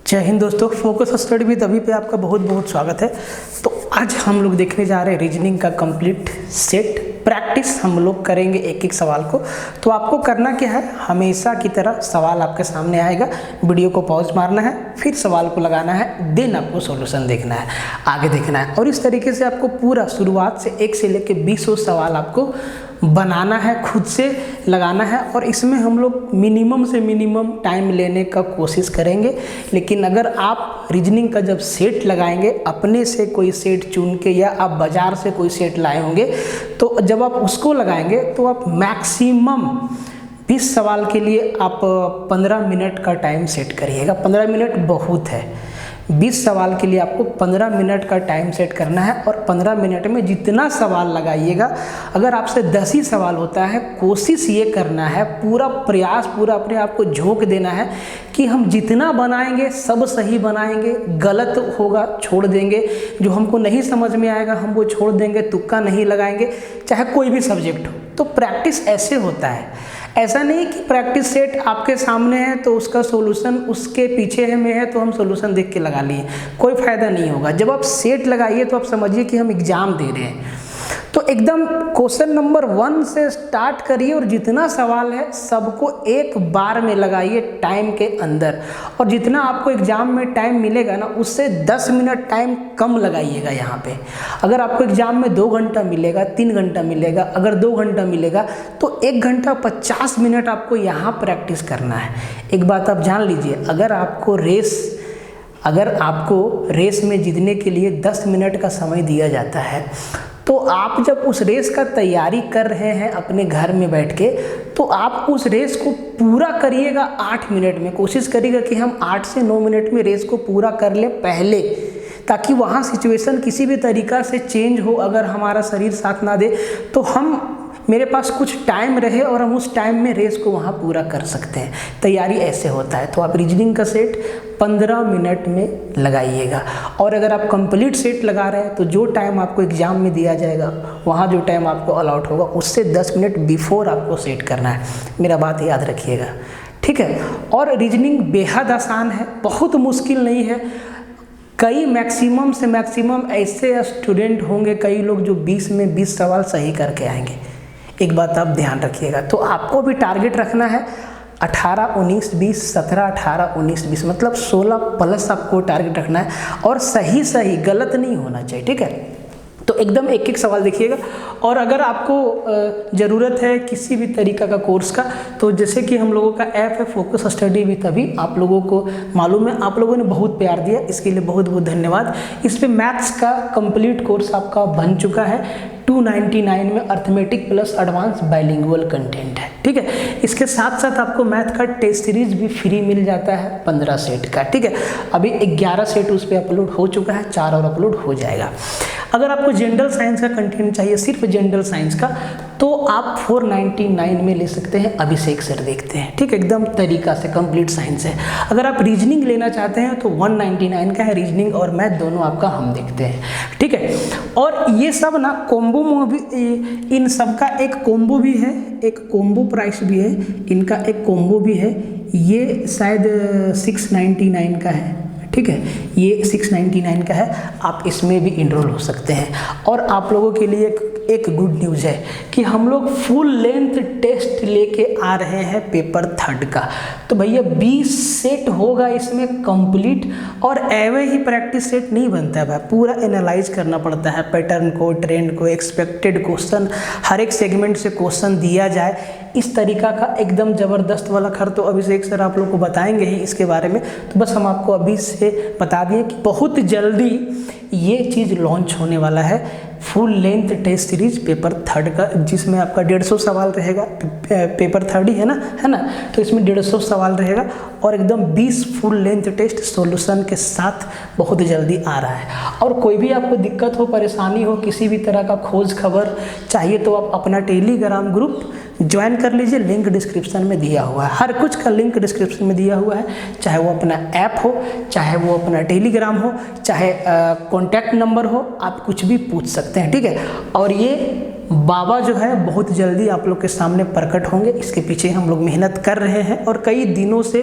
जय हिंद दोस्तों, focus study with अभी पे आपका बहुत बहुत स्वागत है। तो आज हम लोग देखने जा रहे हैं रीजनिंग का कंप्लीट सेट प्रैक्टिस। हम लोग करेंगे एक एक सवाल को। तो आपको करना क्या है, हमेशा की तरह सवाल आपके सामने आएगा, वीडियो को पॉज मारना है, फिर सवाल को लगाना है, देन आपको सॉल्यूशन देखना है, आगे देखना है। और इस तरीके से आपको पूरा शुरुआत से 1 से लेकर 20 सवाल आपको बनाना है, खुद से लगाना है। और इसमें हम लोग मिनिमम से मिनिमम टाइम लेने का कोशिश करेंगे। लेकिन अगर आप रीजनिंग का जब सेट लगाएंगे, अपने से कोई सेट चुन के या आप बाज़ार से कोई सेट लाए होंगे, तो जब आप उसको लगाएंगे तो आप मैक्सिमम 20 सवाल के लिए आप 15 मिनट का टाइम सेट करिएगा। 15 मिनट बहुत है। 20 सवाल के लिए आपको 15 मिनट का टाइम सेट करना है और 15 मिनट में जितना सवाल लगाइएगा। अगर आपसे 10 ही सवाल होता है, कोशिश ये करना है, पूरा प्रयास, पूरा अपने आप को झोंक देना है कि हम जितना बनाएंगे सब सही बनाएंगे, गलत होगा छोड़ देंगे, जो हमको नहीं समझ में आएगा हम वो छोड़ देंगे, तुक्का नहीं लगाएंगे, चाहे कोई भी सब्जेक्ट हो। तो प्रैक्टिस ऐसे होता है। ऐसा नहीं कि प्रैक्टिस सेट आपके सामने है तो उसका सॉल्यूशन उसके पीछे में है तो हम सॉल्यूशन देख के लगा लिए, कोई फ़ायदा नहीं होगा। जब आप सेट लगाइए तो आप समझिए कि हम एग्ज़ाम दे रहे हैं। तो एकदम क्वेश्चन नंबर 1 से स्टार्ट करिए और जितना सवाल है सबको एक बार में लगाइए टाइम के अंदर। और जितना आपको एग्जाम में टाइम मिलेगा ना, उससे 10 मिनट टाइम कम लगाइएगा यहाँ पे। अगर आपको एग्जाम में 2 घंटा मिलेगा, 3 घंटा मिलेगा, अगर 2 घंटा मिलेगा तो 1 घंटा 50 मिनट आपको यहाँ प्रैक्टिस करना है। एक बात आप जान लीजिए, अगर आपको रेस में जीतने के लिए 10 मिनट का समय दिया जाता है, तो आप जब उस रेस का तैयारी कर रहे हैं अपने घर में बैठ के, तो आप उस रेस को पूरा करिएगा 8 मिनट में। कोशिश करिएगा कि हम 8 से 9 मिनट में रेस को पूरा कर लें पहले, ताकि वहाँ सिचुएशन किसी भी तरीक़ा से चेंज हो, अगर हमारा शरीर साथ ना दे तो मेरे पास कुछ टाइम रहे और हम उस टाइम में रेस को वहाँ पूरा कर सकते हैं। तैयारी ऐसे होता है। तो आप रीजनिंग का सेट 15 मिनट में लगाइएगा। और अगर आप कंप्लीट सेट लगा रहे हैं तो जो टाइम आपको एग्ज़ाम में दिया जाएगा, वहाँ जो टाइम आपको अलॉट होगा उससे 10 मिनट बिफोर आपको सेट करना है। मेरा बात याद रखिएगा, ठीक है। और रीजनिंग बेहद आसान है, बहुत मुश्किल नहीं है। कई मैक्सिमम से मैक्सिमम ऐसे स्टूडेंट होंगे, कई लोग जो 20 में 20 सवाल सही करके आएंगे। एक बात आप ध्यान रखिएगा। तो आपको भी टारगेट रखना है 18, 19, 20, 17, 18, 19, 20, मतलब 16 प्लस आपको टारगेट रखना है। और सही गलत नहीं होना चाहिए, ठीक है। तो एकदम एक एक सवाल देखिएगा। और अगर आपको ज़रूरत है किसी भी तरीका का कोर्स का, तो जैसे कि हम लोगों का ऐप है फोकस स्टडी विद अभी, आप लोगों को मालूम है, आप लोगों ने बहुत प्यार दिया, इसके लिए बहुत बहुत धन्यवाद। इस पे मैथ्स का कंप्लीट कोर्स आपका बन चुका है। 299 में arithmetic plus advance bilingual content है, ठीक है। इसके साथ साथ आपको मैथ का टेस्ट सीरीज भी फ्री मिल जाता है 15 सेट का, ठीक है। अभी 11 सेट उस पर अपलोड हो चुका है, 4 और अपलोड हो जाएगा। अगर आपको जनरल साइंस का कंटेंट चाहिए, सिर्फ जनरल साइंस का, तो आप 499 में ले सकते हैं, अभिषेक सर देखते हैं, ठीक है। एकदम तरीका से कंप्लीट साइंस है। अगर आप रीजनिंग लेना चाहते हैं तो 199 का है, रीजनिंग और मैथ दोनों आपका हम देखते हैं, ठीक है। और ये सब ना कॉम्बो में भी, इन सब का एक कॉम्बो भी है, एक कॉम्बो प्राइस भी है, इनका एक कॉम्बो भी है। ये शायद 699 का है, ठीक है। ये 699 का है, आप इसमें भी इनरोल हो सकते हैं। और आप लोगों के लिए एक गुड न्यूज़ है कि हम लोग फुल लेंथ टेस्ट लेके आ रहे हैं पेपर 3 का। तो भैया 20 सेट होगा इसमें कंप्लीट। और एवे ही प्रैक्टिस सेट नहीं बनता है भाई, पूरा एनालाइज करना पड़ता है, पैटर्न को, ट्रेंड को, एक्सपेक्टेड क्वेश्चन, हर एक सेगमेंट से क्वेश्चन दिया जाए, इस तरीका का एकदम ज़बरदस्त वाला खर। तो अभिषेक सर आप लोग को बताएंगे ही इसके बारे में। तो बस हम आपको अभी से बता दिए कि बहुत जल्दी ये चीज़ लॉन्च होने वाला है, full length test series paper 3 का, जिसमें आपका 150 सवाल रहेगा। पेपर 3 ही है ना, तो इसमें 150 सवाल रहेगा और एकदम 20 फुल लेंथ टेस्ट सॉल्यूशन के साथ बहुत जल्दी आ रहा है। और कोई भी आपको दिक्कत हो, परेशानी हो, किसी भी तरह का खोज खबर चाहिए तो आप अपना टेलीग्राम ग्रुप ज्वाइन कर लीजिए, लिंक डिस्क्रिप्शन में दिया हुआ है। हर कुछ का लिंक डिस्क्रिप्शन में दिया हुआ है, चाहे वो अपना ऐप हो, चाहे वो अपना टेलीग्राम हो, चाहे कॉन्टैक्ट नंबर हो, आप कुछ भी पूछ सकते हैं, ठीक है। और ये बाबा जो है बहुत जल्दी आप लोग के सामने प्रकट होंगे। इसके पीछे हम लोग मेहनत कर रहे हैं और कई दिनों से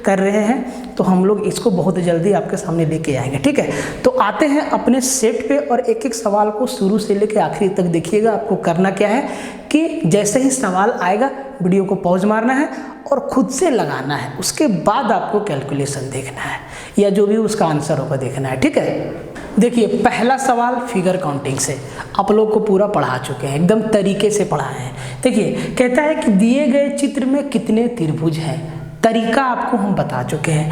कर रहे हैं। तो हम लोग इसको बहुत जल्दी आपके सामने लेके आएंगे, ठीक है। तो आते हैं अपने सेट पे और एक एक सवाल को शुरू से लेके आखिरी तक देखिएगा। आपको करना क्या है कि जैसे ही सवाल आएगा वीडियो को पॉज मारना है और खुद से लगाना है, उसके बाद आपको कैलकुलेशन देखना है या जो भी उसका आंसर होगा देखना है, ठीक है। देखिए पहला सवाल फिगर काउंटिंग से आप लोग को पूरा पढ़ा चुके हैं, एकदम तरीके से पढ़ाए हैं। देखिए कहता है कि दिए गए चित्र में कितने त्रिभुज हैं, तरीका आपको हम बता चुके हैं।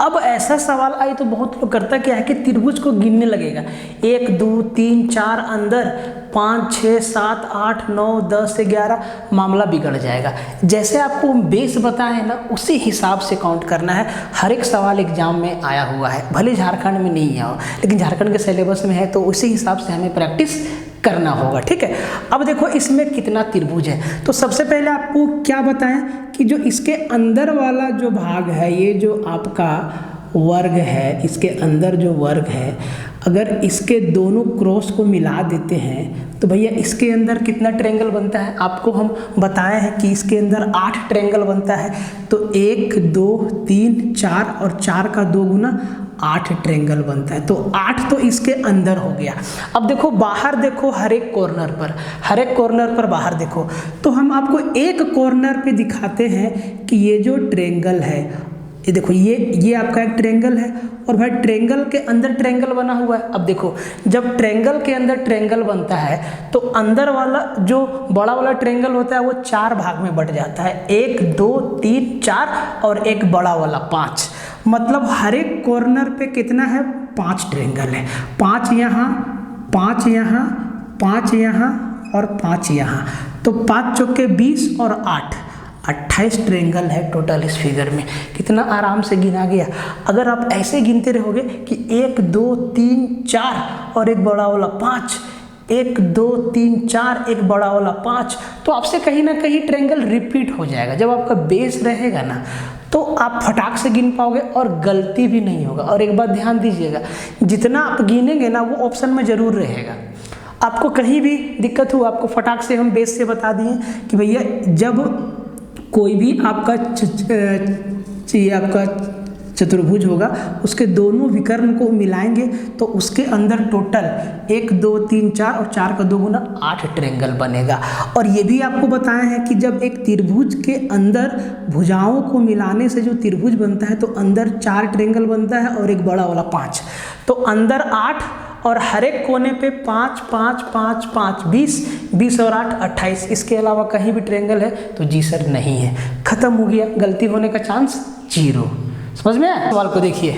अब ऐसा सवाल आए तो बहुत लोग करता क्या है कि त्रिभुज को गिनने लगेगा, 1 2 3 4 अंदर 5 6 7 8 9 10 11, मामला बिगड़ जाएगा। जैसे आपको बेस बताए ना उसी हिसाब से काउंट करना है। हर एक सवाल एग्जाम में आया हुआ है, भले झारखंड में नहीं आया हो, लेकिन झारखंड के सिलेबस में है, तो उसी हिसाब से हमें प्रैक्टिस करना होगा, ठीक है। अब देखो इसमें कितना त्रिभुज है, तो सबसे पहले आपको क्या बताएं कि जो इसके अंदर वाला जो भाग है, ये जो आपका वर्ग है, इसके अंदर जो वर्ग है, अगर इसके दोनों क्रॉस को मिला देते हैं तो भैया इसके अंदर कितना ट्रायंगल बनता है। आपको हम बताए हैं कि इसके अंदर 8 ट्रायंगल बनता है। तो 1 2 3 4 और 4 का 2 गुना 8 ट्रायंगल बनता है। तो 8 तो इसके अंदर हो गया। अब देखो बाहर देखो, हर एक कॉर्नर पर बाहर देखो, तो हम आपको एक कॉर्नर पे दिखाते हैं कि ये जो ट्रायंगल है, ये देखो ये आपका एक ट्रायंगल है और भाई ट्रायंगल के अंदर ट्रायंगल बना हुआ है। अब देखो जब ट्रायंगल के अंदर ट्रायंगल बनता है तो अंदर वाला जो बड़ा वाला ट्रायंगल होता है वो 4 भाग में बट जाता है, 1 2 3 4 और एक बड़ा वाला 5। मतलब हर एक कॉर्नर पे कितना है, 5 ट्रायंगल है। 5 यहाँ, 5 यहाँ, 5 यहाँ और 5 यहाँ, तो 5 चौके 20 और 8 28 ट्रायंगल है टोटल इस फिगर में। कितना आराम से गिना गया। अगर आप ऐसे गिनते रहोगे कि 1 2 3 4 और एक बड़ा वाला 5, 1 2 3 4 एक बड़ा वाला 5, तो आपसे कहीं ना कहीं ट्रायंगल रिपीट हो जाएगा। जब आपका बेस रहेगा ना तो आप फटाक से गिन पाओगे और गलती भी नहीं होगा। और एक बात ध्यान दीजिएगा, जितना आप गिनेंगे ना वो ऑप्शन में जरूर रहेगा। आपको कहीं भी दिक्कत हो, आपको फटाक से हम बेस से बता दिए कि भैया जब कोई भी आपका चतुर्भुज होगा उसके दोनों विकर्ण को मिलाएंगे तो उसके अंदर टोटल 1 2 3 4 और 4 का 2 गुना 8 ट्रायंगल बनेगा। और ये भी आपको बताया है कि जब एक त्रिभुज के अंदर भुजाओं को मिलाने से जो त्रिभुज बनता है तो अंदर 4 ट्रायंगल बनता है और एक बड़ा वाला 5, तो अंदर 8 और हर एक कोने पे 5 5 5 5 20 20 और 8 28। इसके अलावा कहीं भी ट्रायंगल है तो जी सर नहीं है, खत्म हो गया, गलती होने का चांस 0। समझ में आया? सवाल को देखिए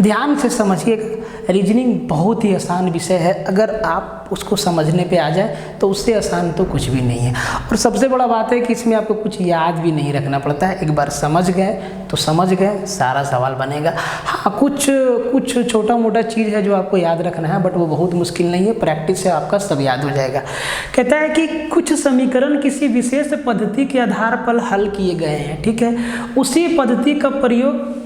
ध्यान से समझिएगा। रीजनिंग बहुत ही आसान विषय है, अगर आप उसको समझने पे आ जाए तो उससे आसान तो कुछ भी नहीं है। और सबसे बड़ा बात है कि इसमें आपको कुछ याद भी नहीं रखना पड़ता है, एक बार समझ गए तो समझ गए, सारा सवाल बनेगा। हाँ कुछ छोटा मोटा चीज़ है जो आपको याद रखना है, बट वो बहुत मुश्किल नहीं है, प्रैक्टिस से आपका सब याद हो जाएगा। कहता है कि कुछ समीकरण किसी विशेष पद्धति के आधार पर हल किए गए हैं, ठीक है, उसी पद्धति का प्रयोग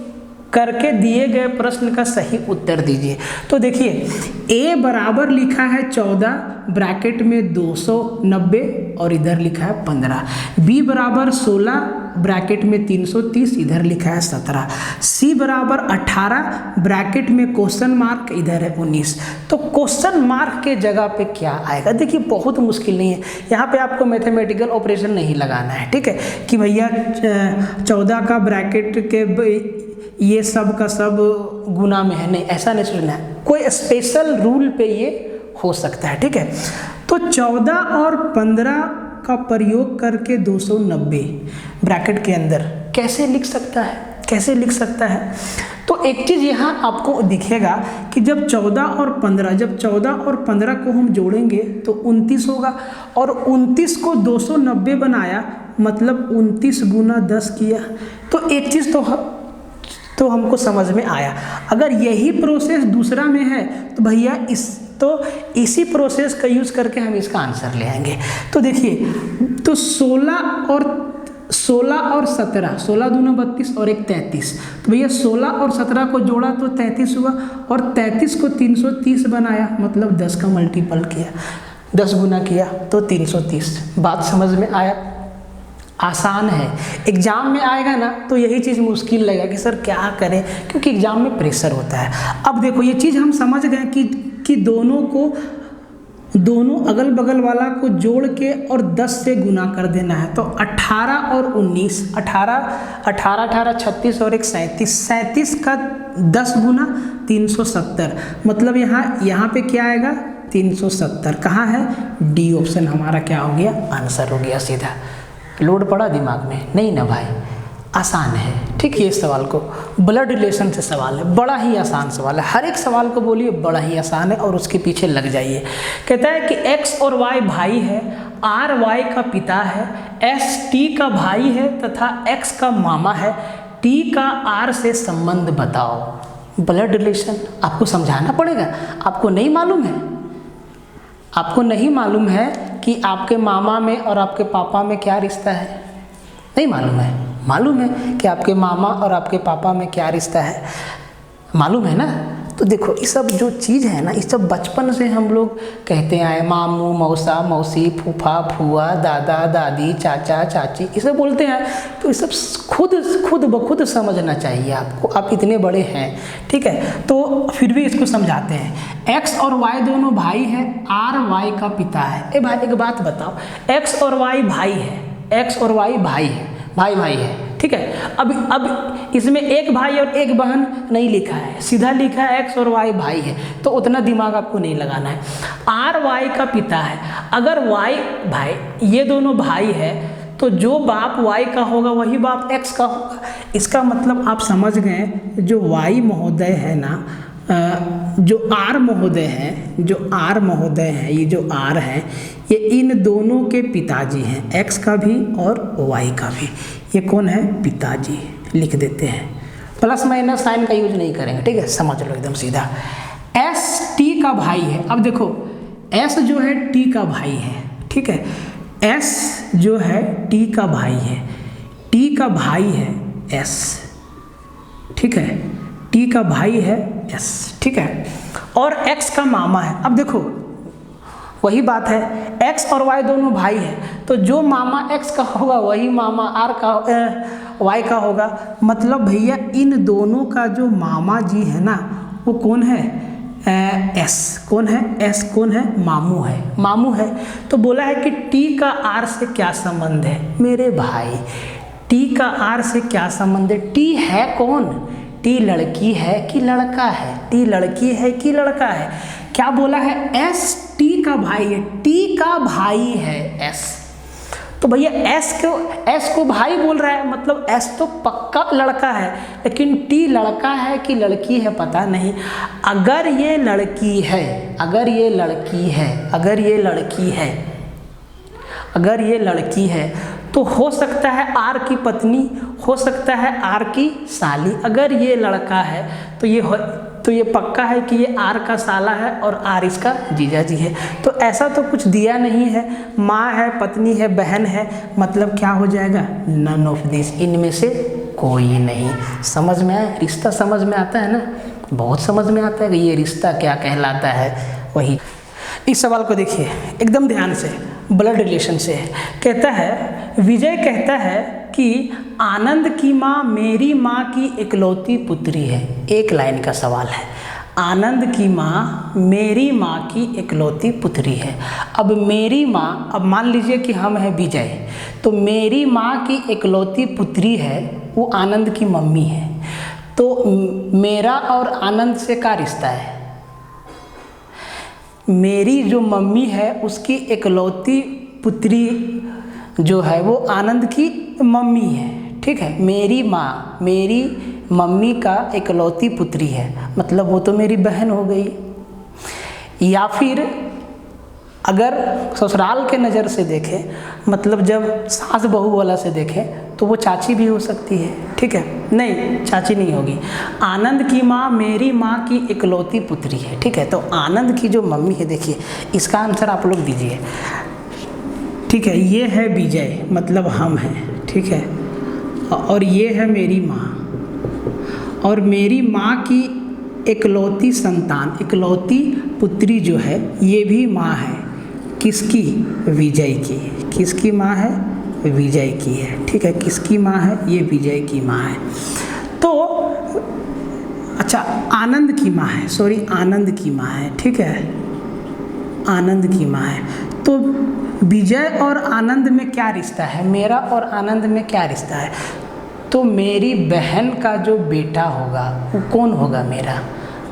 करके दिए गए प्रश्न का सही उत्तर दीजिए। तो देखिए A बराबर लिखा है 14 ब्रैकेट में 290 और इधर लिखा है 15, B बराबर 16 ब्रैकेट में 330 इधर लिखा है 17, C बराबर 18 ब्रैकेट में क्वेश्चन मार्क इधर है 19। तो क्वेश्चन मार्क के जगह पे क्या आएगा? देखिए बहुत मुश्किल नहीं है, यहाँ पे आपको मैथमेटिकल ऑपरेशन नहीं लगाना है, ठीक है, कि भैया 14 का ब्रैकेट के ये सब का सब गुना में है, नहीं ऐसा नहीं सोचना है, कोई स्पेशल रूल पे ये हो सकता है, ठीक है। तो 14 और 15 का प्रयोग करके 290 ब्रैकेट के अंदर कैसे लिख सकता है? तो एक चीज़ यहाँ आपको दिखेगा कि जब 14 और 15 को हम जोड़ेंगे तो 29 होगा, और 29 को 290 बनाया मतलब 29 गुना 10 किया। तो एक चीज़ तो हमको समझ में आया। अगर यही प्रोसेस दूसरा में है तो भैया इसी प्रोसेस का यूज़ करके हम इसका आंसर ले आएंगे। तो देखिए, तो 16 और 17, 16 दूना 32 और एक 33, तो भैया 16 और 17 को जोड़ा तो 33 हुआ, और 33 को 330 बनाया मतलब 10 का मल्टीपल किया, 10 गुना किया तो 330। बात समझ में आया? आसान है। एग्ज़ाम में आएगा ना तो यही चीज़ मुश्किल लगेगा कि सर क्या करें, क्योंकि एग्ज़ाम में प्रेशर होता है। अब देखो ये चीज़ हम समझ गए कि दोनों अगल बगल वाला को जोड़ के और 10 से गुना कर देना है। तो 18 और 19, 18 36 और 1 37 का 10 गुना 370, मतलब यहाँ पे क्या आएगा 370। कहाँ है? डी ऑप्शन हमारा क्या हो गया? आंसर हो गया सीधा। लोड पड़ा दिमाग में? नहीं ना भाई, आसान है। ठीक है, ये सवाल को ब्लड रिलेशन से सवाल है, बड़ा ही आसान सवाल है। हर एक सवाल को बोलिए बड़ा ही आसान है और उसके पीछे लग जाइए। कहता है कि x और y भाई है, r y का पिता है, s t का भाई है तथा x का मामा है, t का r से संबंध बताओ। ब्लड रिलेशन आपको समझाना पड़ेगा। आपको नहीं मालूम है, आपको नहीं मालूम है कि आपके मामा में और आपके पापा में क्या रिश्ता है? नहीं मालूम है? मालूम है कि आपके मामा और आपके पापा में क्या रिश्ता है? मालूम है ना? तो देखो ये सब जो चीज़ है ना, ये सब बचपन से हम लोग कहते आए, मामू मौसा मौसी फूफा फुआ दादा दादी चाचा चाची, ये सब बोलते हैं। तो ये सब खुद ब खुद समझना चाहिए आपको, आप इतने बड़े हैं। ठीक है, तो फिर भी इसको समझाते हैं। x और y दोनों भाई हैं, r y का पिता है। ए भाई एक बात बताओ, x और y भाई है, x और y भाई है, भाई है। ठीक है, अब इसमें एक भाई और एक बहन नहीं लिखा है, सीधा लिखा है x और y भाई है, तो उतना दिमाग आपको नहीं लगाना है। r y का पिता है, अगर y भाई, ये दोनों भाई है तो जो बाप y का होगा वही बाप x का होगा। इसका मतलब आप समझ गए, जो y महोदय है ना, जो R महोदय हैं, ये जो R है, ये इन दोनों के पिताजी हैं, X का भी और Y का भी। ये कौन है? पिताजी। लिख देते हैं, प्लस माइनस साइन का यूज नहीं करेंगे। ठीक है, समझ लो एकदम सीधा। S T का भाई है। अब देखो S जो है T का भाई है। ठीक है, S जो है T का भाई है, T का भाई है S। ठीक है, T का भाई है S। ठीक है, और X का मामा है। अब देखो वही बात है, X और Y दोनों भाई हैं, तो जो मामा X का होगा वही मामा Y का होगा। मतलब भैया इन दोनों का जो मामा जी है ना, वो कौन है? S। कौन है? S कौन है? मामू है। तो बोला है कि T का R से क्या संबंध है? मेरे भाई T का R से क्या संबंध है? T है कौन? T लड़की है कि लड़का है? T लड़की है कि लड़का है? क्या बोला है? S T का भाई है, T का भाई है S। तो भैया S को भाई बोल रहा है, मतलब S तो पक्का लड़का है, लेकिन T लड़का है कि लड़की है पता नहीं। अगर ये लड़की है तो हो सकता है R की पत्नी, हो सकता है R की साली। अगर ये लड़का है तो ये पक्का है कि ये R का साला है और R इसका जीजा जी है। तो ऐसा तो कुछ दिया नहीं है, माँ है, पत्नी है, बहन है, मतलब क्या हो जाएगा? नन ऑफ दिस, इनमें से कोई नहीं। समझ में आया? रिश्ता समझ में आता है ना? बहुत समझ में आता है कि ये रिश्ता क्या कहलाता है। वही इस सवाल को देखिए एकदम ध्यान से, ब्लड रिलेशन से है। कहता है, विजय कहता है कि आनंद की माँ मेरी माँ की इकलौती पुत्री है। एक लाइन का सवाल है, आनंद की माँ मेरी माँ की इकलौती पुत्री है। अब मेरी माँ, अब मान लीजिए कि हम हैं विजय, तो मेरी माँ की इकलौती पुत्री है, वो आनंद की मम्मी है। तो मेरा और आनंद से क्या रिश्ता है? मेरी जो मम्मी है उसकी इकलौती पुत्री जो है वो आनंद की मम्मी है। ठीक है, मेरी माँ मेरी मम्मी का इकलौती पुत्री है, मतलब वो तो मेरी बहन हो गई। या फिर अगर ससुराल के नज़र से देखें, मतलब जब सास बहू वाला से देखें, तो वो चाची भी हो सकती है। ठीक है, नहीं चाची नहीं होगी। आनंद की माँ मेरी माँ की इकलौती पुत्री है। ठीक है, तो आनंद की जो मम्मी है, देखिए इसका आंसर आप लोग दीजिए। ठीक है, ये है विजय, मतलब हम हैं। ठीक है, और ये है मेरी माँ, और मेरी माँ की इकलौती संतान, इकलौती पुत्री जो है, ये भी माँ है। किसकी? विजय की। किसकी माँ है? विजय की है, ठीक है। किसकी माँ है? ये विजय की माँ है। तो अच्छा, आनंद की माँ है, सॉरी आनंद की माँ है, ठीक है, आनंद की माँ है। तो विजय और आनंद में क्या रिश्ता है? मेरा और आनंद में क्या रिश्ता है? तो मेरी बहन का जो बेटा होगा वो कौन होगा? मेरा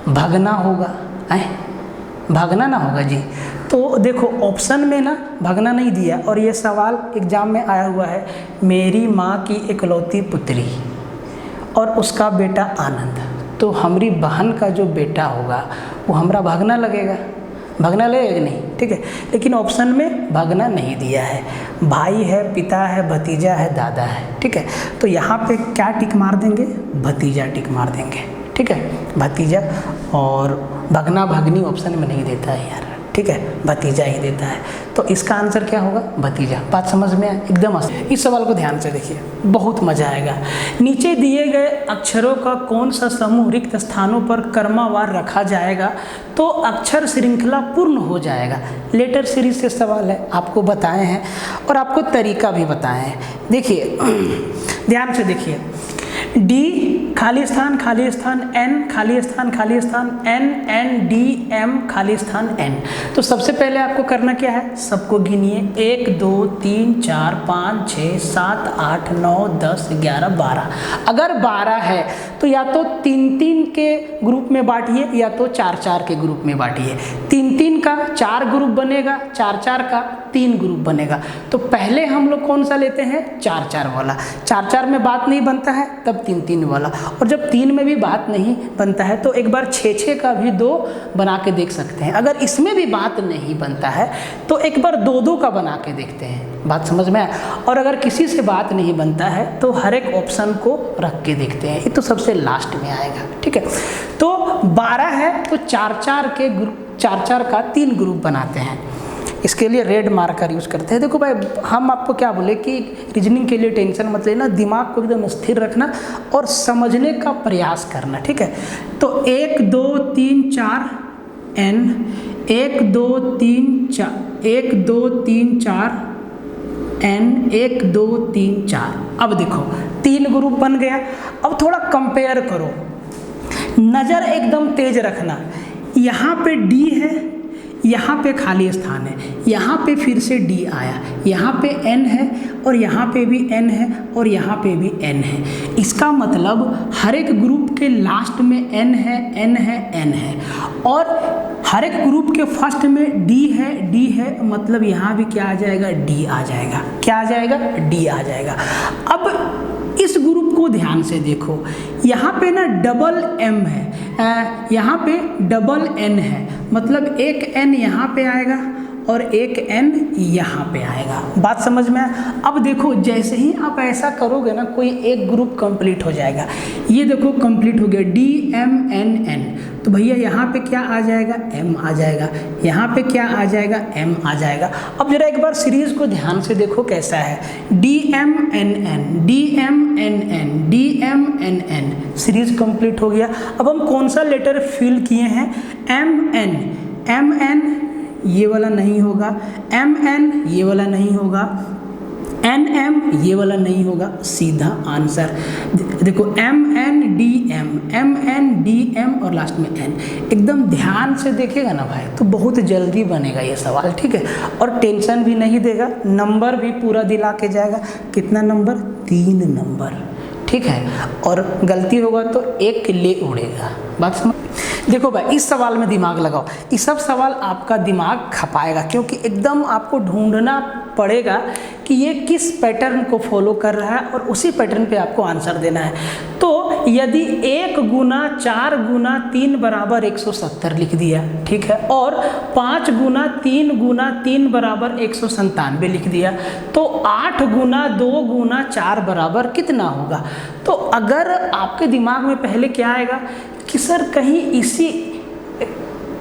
भगना होगा, है भगना ना होगा जी। तो देखो ऑप्शन में ना भगना नहीं दिया, और ये सवाल एग्जाम में आया हुआ है, मेरी माँ की इकलौती पुत्री और उसका बेटा आनंद, तो हमारी बहन का जो बेटा होगा वो हमारा भगना लगेगा, भगना लगेगा कि नहीं, ठीक है। लेकिन ऑप्शन में भगना नहीं दिया है, भाई है, पिता है, भतीजा है, दादा है, ठीक है। तो यहाँ पे क्या टिक मार देंगे? भतीजा टिक मार देंगे, ठीक है, भतीजा। और भगना भगनी ऑप्शन में नहीं देता है यार, ठीक है, भतीजा ही देता है। तो इसका आंसर क्या होगा? भतीजा। बात समझ में आए? एकदम। इस सवाल को ध्यान से देखिए, बहुत मजा आएगा। नीचे दिए गए अक्षरों का कौन सा समूह रिक्त स्थानों पर क्रमवार रखा जाएगा तो अक्षर श्रृंखला पूर्ण हो जाएगा? लेटर सीरीज से सवाल है, आपको बताए हैं और आपको तरीका भी बताए हैं। देखिए ध्यान से देखिए, डी खाली स्थान खाली स्थान, एन खाली स्थान खाली स्थान, एन एन डी एम खाली स्थान एन। तो सबसे पहले आपको करना क्या है? सबको गिनिए, 1 2 3 4 5 6 7 8 9 10 11 12। अगर 12 है तो या तो 3-3 के ग्रुप में बांटिए या तो 4-4 के ग्रुप में बांटिए। 3-3 का 4 ग्रुप बनेगा, 4-4 का 3 ग्रुप बनेगा। तो पहले हम लोग कौन सा लेते हैं? 4-4 वाला। 4-4 में बात नहीं बनता है तब 3-3 वाला, और जब 3 में भी बात नहीं बनता है तो एक बार 6-6 का भी 2 बना के देख सकते हैं। अगर इसमें भी बात नहीं बनता है तो एक बार 2-2 का बना के देखते हैं। बात समझ में आए? और अगर किसी से बात नहीं बनता है तो हर एक ऑप्शन को रख के देखते हैं, ये तो सबसे लास्ट में आएगा, ठीक है। तो 12 है तो 4-4 के ग्रुप, 4-4 का 3 ग्रुप बनाते हैं। इसके लिए रेड मार्कर यूज़ करते हैं। देखो भाई, हम आपको क्या बोले कि रीजनिंग के लिए टेंशन मत लेना, दिमाग को एकदम स्थिर रखना और समझने का प्रयास करना, ठीक है। तो 1 2 3 4 एन, 1 2 3 4 1 2 3 4 एन, 1 2 3 4। अब देखो 3 ग्रुप बन गया। अब थोड़ा कंपेयर करो, नज़र एकदम तेज रखना। यहाँ पे डी है, यहाँ पे खाली स्थान है, यहाँ पे फिर से डी आया, यहाँ पे एन है और यहाँ पे भी एन है और यहाँ पे भी एन है। इसका मतलब हर एक ग्रुप के लास्ट में एन है, एन है, एन है, और हर एक ग्रुप के फर्स्ट में डी है, डी है, मतलब यहाँ भी क्या आ जाएगा? डी आ जाएगा। क्या आ जाएगा? डी आ जाएगा। अब इस ग्रुप को ध्यान से देखो, यहाँ पे ना डबल एम है, यहाँ पे डबल एन है, मतलब एक एन यहाँ पे आएगा और एक एन यहाँ पे आएगा। बात समझ में? अब देखो जैसे ही आप ऐसा करोगे ना, कोई एक ग्रुप कंप्लीट हो जाएगा। ये देखो कंप्लीट हो गया, डी एम एन एन, तो भैया यहाँ पे क्या आ जाएगा? एम आ जाएगा। यहाँ पे क्या आ जाएगा? एम आ जाएगा। अब जरा एक बार सीरीज को ध्यान से देखो कैसा है, D M N N, D M N N, D M N N, series complete हो गया। अब हम कौन सा लेटर फिल किए हैं? एम एन, एम एन ये वाला नहीं होगा, एम एन ये वाला नहीं होगा, एन एम ये वाला नहीं होगा, सीधा आंसर देखो M N D M, M N D M और लास्ट में एन। एकदम ध्यान से देखेगा ना भाई तो बहुत जल्दी बनेगा ये सवाल, ठीक है, और टेंशन भी नहीं देगा, नंबर भी पूरा दिला के जाएगा। कितना नंबर? 3 नंबर, ठीक है, और गलती होगा तो 1 ले उड़ेगा। बात समझ? देखो भाई इस सवाल में दिमाग लगाओ, ये सब सवाल आपका दिमाग खपाएगा, क्योंकि एकदम आपको ढूंढना पड़ेगा कि ये किस पैटर्न को फॉलो कर रहा है और उसी पैटर्न पे आपको आंसर देना है। तो यदि 1 गुना 4 गुना 3 बराबर 170 लिख दिया, ठीक है, और 5 गुना 3 गुना 3 बराबर 197 लिख दिया, तो 8 गुना 2 गुना 4 बराबर कितना होगा? तो अगर आपके दिमाग में पहले क्या आएगा कि सर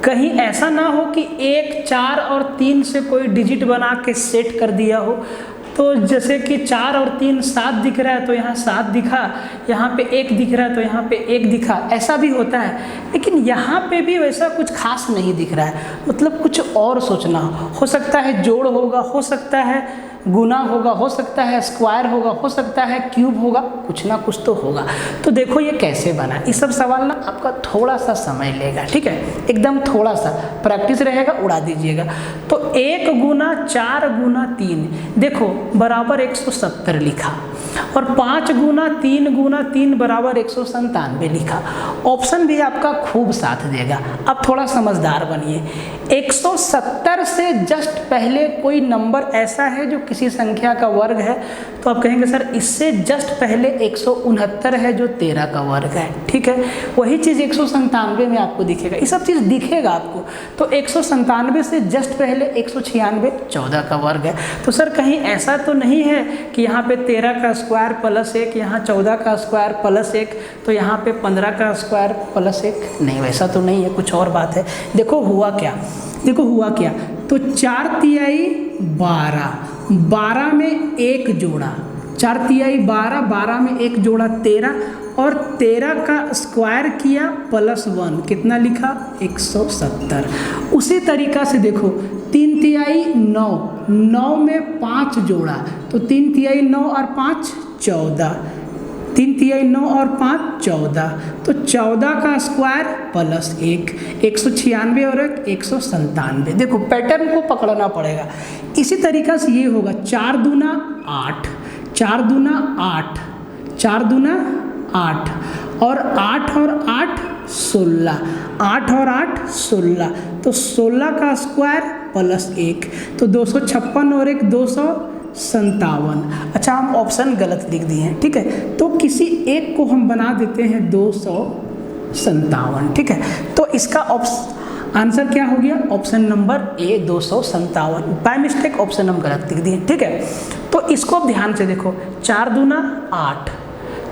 कहीं ऐसा ना हो कि 1 4 और 3 से कोई डिजिट बना के सेट कर दिया हो, तो जैसे कि 4 और 3 7 दिख रहा है तो यहाँ 7 दिखा, यहाँ पे 1 दिख रहा है तो यहाँ पे 1 दिखा, ऐसा भी होता है। लेकिन यहाँ पे भी वैसा कुछ खास नहीं दिख रहा है, मतलब कुछ और सोचना हो सकता है, जोड़ होगा, हो सकता है गुना होगा, हो सकता है स्क्वायर होगा, हो सकता है क्यूब होगा, कुछ ना कुछ तो होगा। तो देखो ये कैसे बना, ये सब सवाल ना आपका थोड़ा सा समय लेगा, ठीक है, एकदम थोड़ा सा प्रैक्टिस रहेगा, उड़ा दीजिएगा। तो 1 गुना 4 गुना 3 देखो बराबर 170 लिखा, और 5 गुना 3 बराबर 197 लिखा। ऑप्शन भी आपका खूब साथ देगा। अब थोड़ा समझदार बनिए, 170 से जस्ट पहले कोई नंबर ऐसा है जो किसी संख्या का वर्ग है, तो आप कहेंगे सर इससे जस्ट पहले 169 है जो 13 का वर्ग है, ठीक है। वही चीज़ 197 में आपको दिखेगा, ये सब चीज़ दिखेगा आपको। तो 197 से जस्ट पहले 196 14 का वर्ग है। तो सर कहीं ऐसा तो नहीं है कि यहाँ पे 13 का स्क्वायर प्लस 1, यहाँ 14 का स्क्वायर प्लस 1, तो यहाँ पे 15 का स्क्वायर प्लस 1, नहीं वैसा तो नहीं है, कुछ और बात है। देखो हुआ क्या, तो 4 तिहाई 12 में 1 जोड़ा, 4 तिहाई 12 में 1 जोड़ा 13, और 13 का स्क्वायर किया प्लस 1, कितना लिखा 170। उसी तरीका से देखो 3 तिहाई 9 में 5 जोड़ा, तो 3 तिहाई 9 और 5 14, 3 तिहाई 9 और 5 14, तो 14 का स्क्वायर प्लस 1, 196 और 197। देखो पैटर्न को पकड़ना पड़ेगा। इसी तरीका से ये होगा 4 दूना 8, 4 दूना 8, 4 दूना 8, और 8 और 8 16, 8 और 8 16, तो 16 का स्क्वायर प्लस 1, तो 256 और 1 257। अच्छा हम ऑप्शन गलत लिख दिए हैं, ठीक है, तो किसी एक को हम बना देते हैं 257, ठीक है। तो इसका आंसर क्या हो गया, option number A 257। By mistake option हम गलत लिख दिए, ठीक है। तो इसको अब ध्यान से देखो, 4 दूना 8,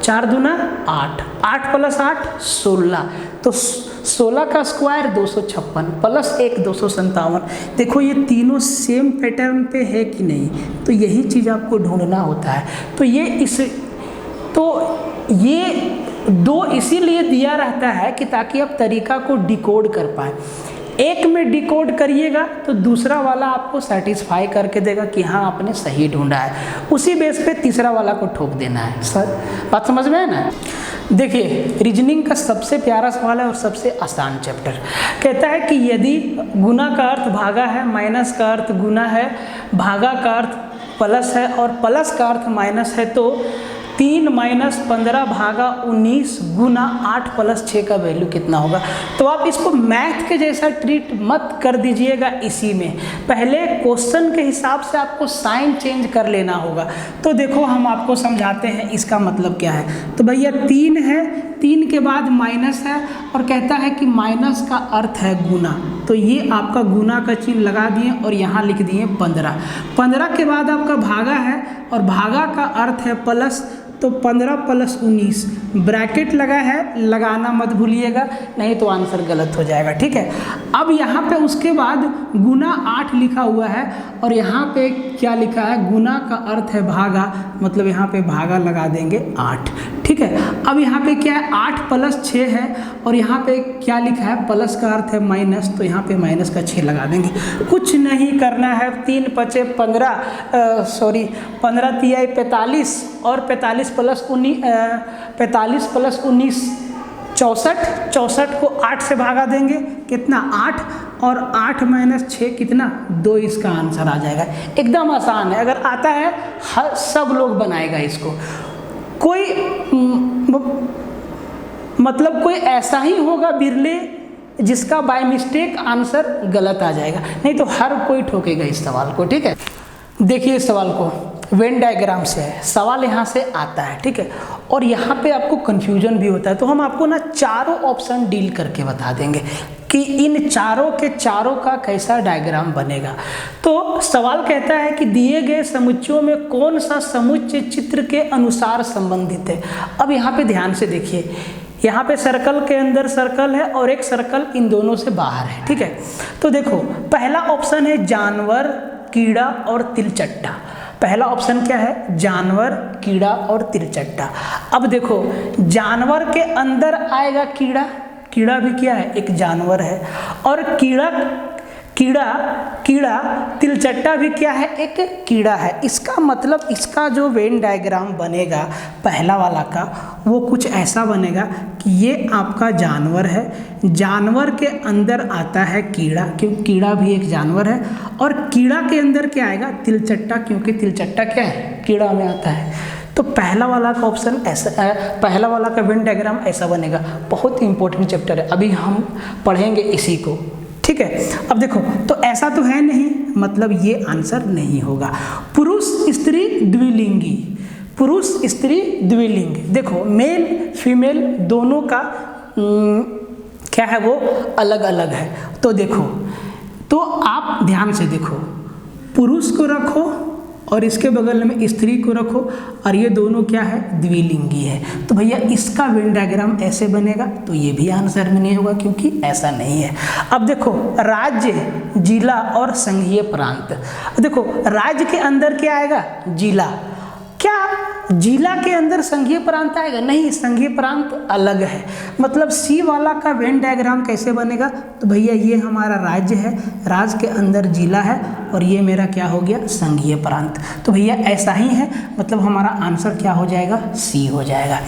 4 दूना 8, 8 प्लस 8 16, तो 16 का स्क्वायर 256 प्लस 1 257। देखो ये तीनों सेम पैटर्न पे है कि नहीं, तो यही चीज़ आपको ढूंढना होता है। तो ये 2 इसीलिए दिया रहता है कि ताकि आप तरीका को डिकोड कर पाए। एक में डिकोड करिएगा तो दूसरा वाला आपको सेटिस्फाई करके देगा कि हाँ आपने सही ढूंढा है, उसी बेस पे तीसरा वाला को ठोक देना है। सर बात समझ में है ना। देखिए रीजनिंग का सबसे प्यारा सवाल है और सबसे आसान चैप्टर। कहता है कि यदि गुना का अर्थ भागा है, माइनस का अर्थ गुना है, भागा का अर्थ प्लस है और प्लस का अर्थ माइनस है, तो 3 माइनस 15 भागा 19 गुना 8 प्लस 6 का वैल्यू कितना होगा। तो आप इसको मैथ के जैसा ट्रीट मत कर दीजिएगा, इसी में पहले क्वेश्चन के हिसाब से आपको साइन चेंज कर लेना होगा। तो देखो हम आपको समझाते हैं इसका मतलब क्या है। तो भैया 3 है, 3 के बाद माइनस है और कहता है कि माइनस का अर्थ है गुना, तो ये आपका गुना का चिन्ह लगा दिए और यहाँ लिख दिए 15। 15 के बाद आपका भागा है और भागा का अर्थ है प्लस, तो 15 प्लस 19 ब्रैकेट लगा है, लगाना मत भूलिएगा नहीं तो आंसर गलत हो जाएगा, ठीक है। अब यहाँ पे उसके बाद गुना 8 लिखा हुआ है और यहाँ पे क्या लिखा है, गुना का अर्थ है भागा, मतलब यहाँ पे भागा लगा देंगे 8, ठीक है। अब यहाँ पे क्या है, 8 प्लस 6 है और यहाँ पे क्या लिखा है, प्लस का अर्थ है माइनस, तो यहाँ पे माइनस का 6 लगा देंगे। कुछ नहीं करना है, 3 पचे 15 तिहाई 45 और 45 प्लस 19 45 प्लस 19 64, 64 को 8 से भागा देंगे, कितना 8, और 8 माइनस 6 कितना 2, इसका आंसर आ जाएगा। एकदम आसान है, अगर आता है हर सब लोग बनाएगा इसको। कोई मतलब कोई ऐसा ही होगा बिरले जिसका बाय मिस्टेक आंसर गलत आ जाएगा, नहीं तो हर कोई ठोकेगा इस सवाल को, ठीक है। देखिए इस सवाल को वेन डायग्राम से है, सवाल यहाँ से आता है, ठीक है, और यहाँ पे आपको कंफ्यूजन भी होता है। तो हम आपको ना चारों ऑप्शन डील करके बता देंगे कि इन चारों के चारों का कैसा डायग्राम बनेगा। तो सवाल कहता है कि दिए गए समुच्चयों में कौन सा समुच्चय चित्र के अनुसार संबंधित है। अब यहाँ पे ध्यान से देखिए, यहाँ पे सर्कल के अंदर सर्कल है और एक सर्कल इन दोनों से बाहर है, ठीक है। तो देखो पहला ऑप्शन है जानवर, कीड़ा और तिलचट्टा। पहला ऑप्शन क्या है, जानवर, कीड़ा और तिलचट्टा। अब देखो जानवर के अंदर आएगा कीड़ा, कीड़ा भी क्या है, एक जानवर है, और कीड़ा तिलचट्टा भी क्या है, एक कीड़ा है। इसका मतलब इसका जो वेन डायग्राम बनेगा पहला वाला का, वो कुछ ऐसा बनेगा कि ये आपका जानवर है, जानवर के अंदर आता है कीड़ा, क्योंकि कीड़ा भी एक जानवर है, और कीड़ा के अंदर क्या आएगा, तिलचट्टा, क्योंकि तिलचट्टा क्या है, कीड़ा में आता है। तो पहला वाला का ऑप्शन ऐसा, पहला वाला का वेन डायग्राम ऐसा बनेगा। बहुत ही इंपॉर्टेंट चैप्टर है, अभी हम पढ़ेंगे इसी को, ठीक है। अब देखो तो ऐसा तो है नहीं, मतलब ये आंसर नहीं होगा। पुरुष स्त्री द्विलिंगी, पुरुष स्त्री द्विलिंग, देखो मेल फीमेल दोनों का क्या है, वो अलग अलग है। तो देखो, तो आप ध्यान से देखो, पुरुष को रखो और इसके बगल में स्त्री को रखो, और ये दोनों क्या है, द्विलिंगी है। तो भैया इसका वेन डायग्राम ऐसे बनेगा, तो ये भी आंसर में नहीं होगा, क्योंकि ऐसा नहीं है। अब देखो राज्य, जिला और संघीय प्रांत, देखो राज्य के अंदर क्या आएगा, जिला, क्या जिला के अंदर संघीय प्रांत आएगा, नहीं, संघीय प्रांत अलग है। मतलब सी वाला का वेन डायग्राम कैसे बनेगा, तो भैया ये हमारा राज्य है, राज्य के अंदर जिला है, और ये मेरा क्या हो गया, संघीय प्रांत। तो भैया ऐसा ही है, मतलब हमारा आंसर क्या हो जाएगा, सी हो जाएगा।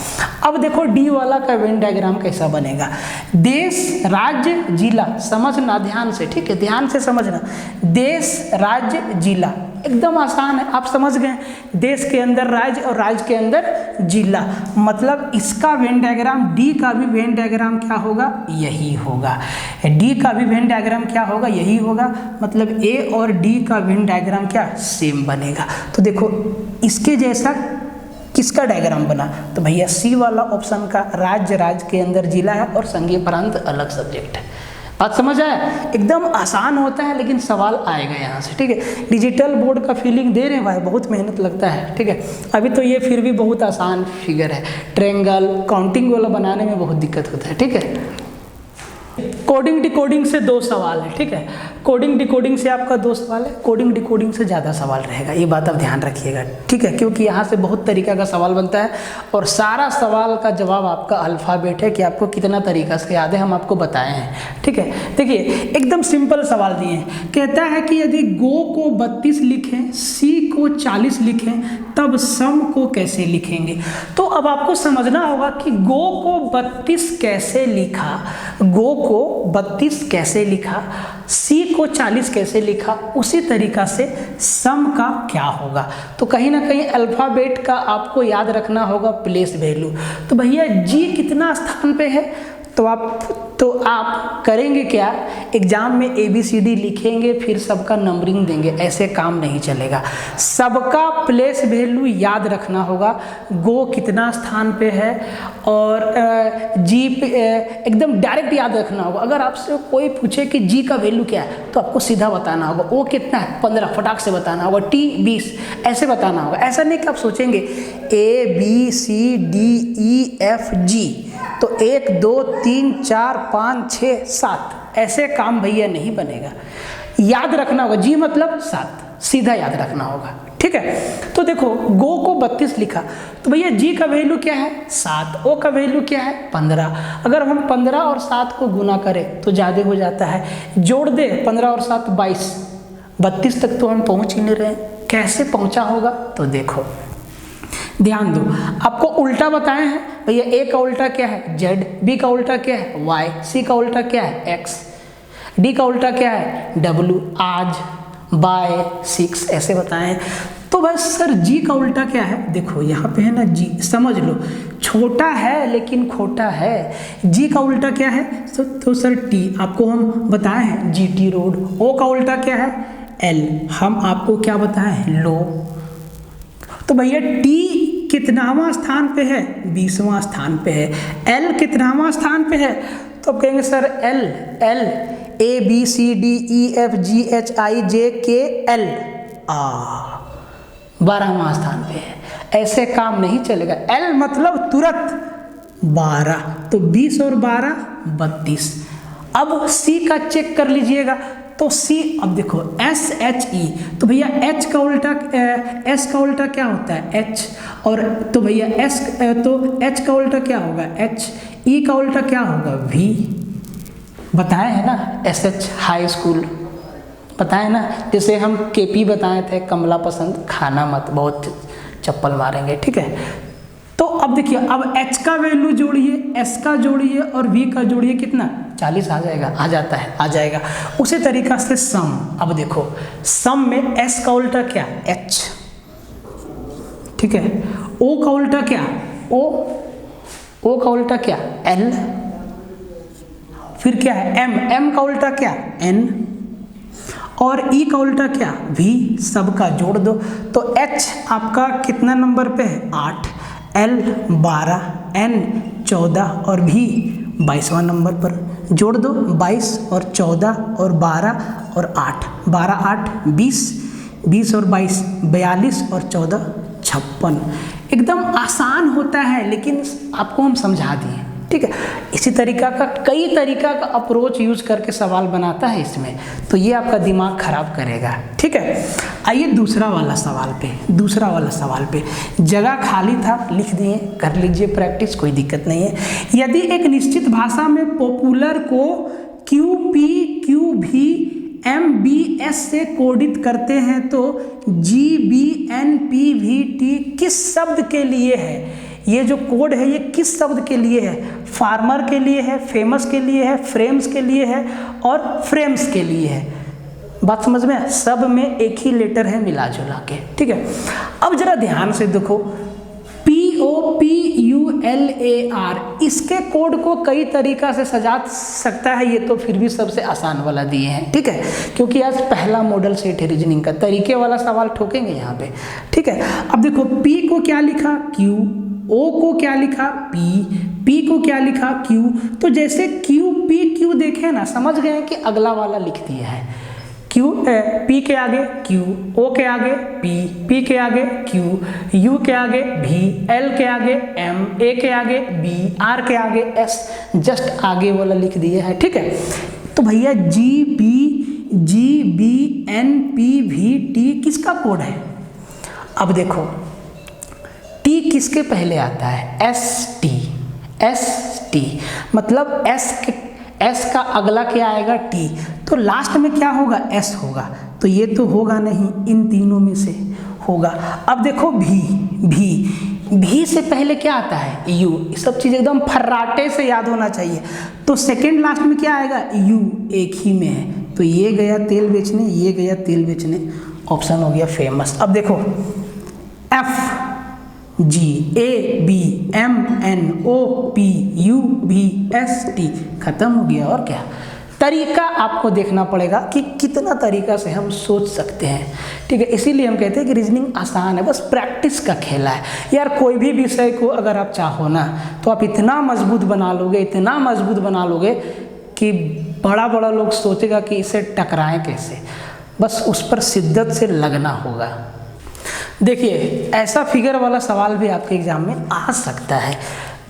अब देखो डी वाला का वेन डायग्राम कैसा बनेगा, देश, राज्य, जिला, समझना ध्यान से, ठीक है, ध्यान से समझना, देश, राज्य, जिला, एकदम आसान है, आप समझ गए, देश के अंदर राज्य और राज्य के अंदर जिला, मतलब इसका वेन डायग्राम, डी का भी वेन डायग्राम क्या होगा, यही होगा। डी का भी वेन डायग्राम क्या होगा, यही होगा, मतलब ए और डी का वेन डायग्राम क्या, सेम बनेगा। तो देखो इसके जैसा किसका डायग्राम बना, तो भैया सी वाला ऑप्शन का, राज्य के अंदर जिला है और संघीय प्रांत अलग सब्जेक्ट है। बात समझ आया, एकदम आसान होता है, लेकिन सवाल आएगा यहाँ से, ठीक है। डिजिटल बोर्ड का फीलिंग दे रहे हैं भाई, बहुत मेहनत लगता है, ठीक है। अभी तो ये फिर भी बहुत आसान फिगर है, ट्रायंगल काउंटिंग वाला बनाने में बहुत दिक्कत होता है, ठीक है। कोडिंग डिकोडिंग से 2 सवाल है, ठीक है, कोडिंग डिकोडिंग से आपका 2 सवाल है, कोडिंग डिकोडिंग से ज़्यादा सवाल रहेगा, ये बात आप ध्यान रखिएगा, ठीक है, क्योंकि यहाँ से बहुत तरीका का सवाल बनता है, और सारा सवाल का जवाब आपका अल्फ़ाबेट है कि आपको कितना तरीका से याद है, हम आपको बताए हैं, ठीक है। देखिए एकदम सिंपल सवाल दिए हैं, कहता है कि यदि गो को 32 लिखें, सी को 40 लिखें, तब सम को कैसे लिखेंगे। तो अब आपको समझना होगा कि गो को 32 कैसे लिखा, गो को 32 कैसे लिखा, सी को 40 कैसे लिखा, उसी तरीका से सम का क्या होगा। तो कहीं ना कहीं अल्फ़ाबेट का आपको याद रखना होगा प्लेस वैल्यू। तो भैया जी कितना स्थान पे है, तो आप करेंगे क्या, एग्जाम में ABCD लिखेंगे, फिर सबका नंबरिंग देंगे, ऐसे काम नहीं चलेगा। सबका प्लेस वैल्यू याद रखना होगा, गो कितना स्थान पे है, और जी पे एकदम डायरेक्ट याद रखना होगा। अगर आपसे कोई पूछे कि जी का वैल्यू क्या है, तो आपको सीधा बताना होगा, ओ कितना है 15, फटाक से बताना होगा, T 20, ऐसे बताना होगा। ऐसा नहीं कि आप सोचेंगे ABCDEFG, तो 1 2 3 4 5 6 7, ऐसे काम भैया नहीं बनेगा, याद रखना होगा, जी मतलब 7, सीधा याद रखना होगा, ठीक है। तो देखो गो को 32 लिखा, तो भैया जी का वैल्यू क्या है 7, ओ का वैल्यू क्या है 15। अगर हम 15 और 7 को गुना करें तो ज़्यादा हो जाता है, जोड़ दे 15 और 7 22, 32 तक तो हम पहुँच ही नहीं रहे, कैसे पहुँचा होगा। तो देखो ध्यान दो, आपको उल्टा बताए हैं भैया, ए का उल्टा क्या है Z, बी का उल्टा क्या है Y, सी का उल्टा क्या है X, डी का उल्टा क्या है W, आज, बाय, 6, ऐसे बताए हैं। तो बस सर जी का उल्टा क्या है, देखो यहाँ पे है ना जी, समझ लो छोटा है लेकिन खोटा है। जी का उल्टा क्या है, तो सर टी, आपको हम बताए हैं GT रोड। ओ का उल्टा क्या है L, हम आपको क्या बताए हैं लो। तो भैया टी कितनावां स्थान पे है, 20वां स्थान पे है। एल कितनावां स्थान पे है, तो आप कहेंगे सर एल ABCDEFGHIJKL 12वां स्थान पे है, ऐसे काम नहीं चलेगा। एल मतलब तुरंत 12, तो 20 और 12 32। अब सी का चेक कर लीजिएगा, तो सी। अब देखो SHE, तो भैया एच का उल्टा एस का उल्टा क्या होता है एच, और तो भैया एस तो एच का उल्टा क्या होगा एच, ई का उल्टा क्या होगा वी। बताए है ना SH हाई स्कूल, बताए ना, जैसे हम KP बताए थे कमला पसंद खाना मत, बहुत चप्पल मारेंगे, ठीक है। तो अब देखिए, अब H का वैल्यू जोड़िए, S का जोड़िए और V का जोड़िए, कितना 40 आ जाएगा, आ जाता है, आ जाएगा। उसी तरीका से सम, अब देखो सम में S का उल्टा क्या H, ठीक है, O का उल्टा क्या O, O का उल्टा क्या L, फिर क्या है M का उल्टा क्या N, और E का उल्टा क्या V, सबका जोड़ दो। तो H आपका कितना नंबर पे है 8, L 12, N 14 और V 22वां नंबर पर। जोड़ दो 22 और 14 और 12 और 8, 12 8 20, 20 और 22 42 और 14 56। एकदम आसान होता है, लेकिन आपको हम समझा दिए, ठीक है। इसी तरीका का कई तरीका का अप्रोच यूज करके सवाल बनाता है इसमें, तो ये आपका दिमाग खराब करेगा, ठीक है। आइए दूसरा वाला सवाल पे, दूसरा वाला सवाल पे जगह खाली था, लिख दिए, कर लीजिए प्रैक्टिस, कोई दिक्कत नहीं है। यदि एक निश्चित भाषा में पॉपुलर को QP QV MBS से कोडित करते हैं तो GBNPVT किस शब्द के लिए है? ये जो कोड है ये किस शब्द के लिए है? फार्मर के लिए है, फेमस के लिए है, फ्रेम्स के लिए है और फ्रेम्स के लिए है। बात समझ में? सब में एक ही लेटर है मिला जुला के, ठीक है। अब जरा ध्यान से देखो, POPULAR, इसके कोड को कई तरीका से सजा सकता है, ये तो फिर भी सबसे आसान वाला दिए हैं, ठीक है, क्योंकि आज पहला मॉडल सेट है रीजनिंग का, तरीके वाला सवाल ठोकेंगे यहाँ पे, ठीक है। अब देखो P को क्या लिखा Q, O को क्या लिखा P, P को क्या लिखा Q। तो जैसे QPQ देखे ना, समझ गए कि अगला वाला लिख दिया है। P के आगे Q, O के आगे P, P के आगे Q, U के आगे V, L के आगे M, A के आगे B, R के आगे S, जस्ट आगे वाला लिख दिया है, ठीक है। तो भैया GBNPVT किसका कोड है? अब देखो T किसके पहले आता है? ST, मतलब S का अगला क्या आएगा T, तो लास्ट में क्या होगा S होगा, तो ये तो होगा नहीं, इन तीनों में से होगा। अब देखो V से पहले क्या आता है U, ये सब चीज़ एकदम फर्राटे से याद होना चाहिए। तो सेकेंड लास्ट में क्या आएगा U, एक ही में है, तो ये गया तेल बेचने, ये गया तेल बेचने, ऑप्शन हो गया फेमस। अब देखो FGABMNOPUVST खत्म हो गया। और क्या तरीका आपको देखना पड़ेगा कि कितना तरीका से हम सोच सकते हैं, ठीक है। इसीलिए हम कहते हैं कि रीजनिंग आसान है, बस प्रैक्टिस का खेला है यार। कोई भी विषय को अगर आप चाहो ना, तो आप इतना मजबूत बना लोगे, इतना मजबूत बना लोगे कि बड़ा बड़ा लोग सोचेगा कि इसे टकराएं कैसे, बस उस पर शिद्दत से लगना होगा। देखिए ऐसा फिगर वाला सवाल भी आपके एग्जाम में आ सकता है,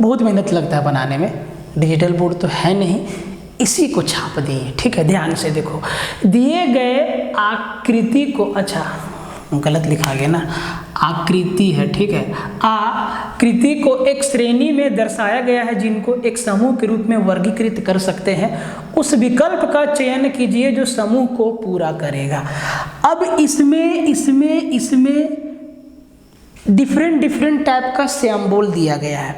बहुत मेहनत लगता है बनाने में, डिजिटल बोर्ड तो है नहीं, इसी को छाप दिए, ठीक है। ध्यान से देखो, दिए गए आकृति को, अच्छा गलत लिखा गया ना, आकृति है, ठीक है। आकृति को एक श्रेणी में दर्शाया गया है जिनको एक समूह के रूप में वर्गीकृत कर सकते हैं, उस विकल्प का चयन कीजिए जो समूह को पूरा करेगा। अब इसमें डिफरेंट टाइप का सिंबल दिया गया है।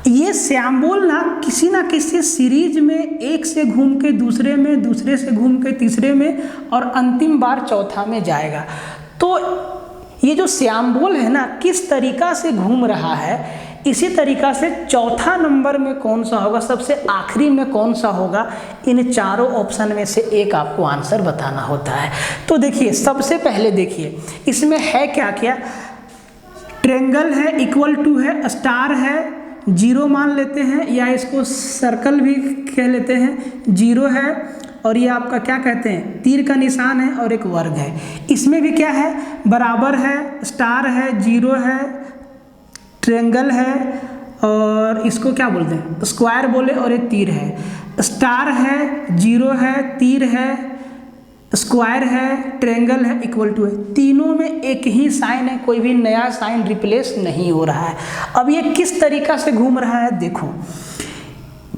ये सिंबल ना किसी सीरीज में एक से घूम के दूसरे में, दूसरे से घूम के तीसरे में और अंतिम बार चौथा में जाएगा। तो ये जो सिंबल है ना किस तरीका से घूम रहा है, इसी तरीका से चौथा नंबर में कौन सा होगा, सबसे आखिरी में कौन सा होगा, इन चारों ऑप्शन में से एक आपको आंसर बताना होता है। तो देखिए सबसे पहले देखिए इसमें है क्या क्या, ट्रेंगल है, इक्वल टू है, स्टार है, जीरो मान लेते हैं या इसको सर्कल भी कह लेते हैं, जीरो है, और ये आपका क्या कहते हैं तीर का निशान है और एक वर्ग है। इसमें भी क्या है, बराबर है, स्टार है, जीरो है, ट्रेंगल है, और इसको क्या बोलते हैं स्क्वायर बोले, और एक तीर है। स्टार है, जीरो है, तीर है, स्क्वायर है, ट्रायंगल है, इक्वल टू है, तीनों में एक ही साइन है, कोई भी नया साइन रिप्लेस नहीं हो रहा है। अब ये किस तरीका से घूम रहा है देखो।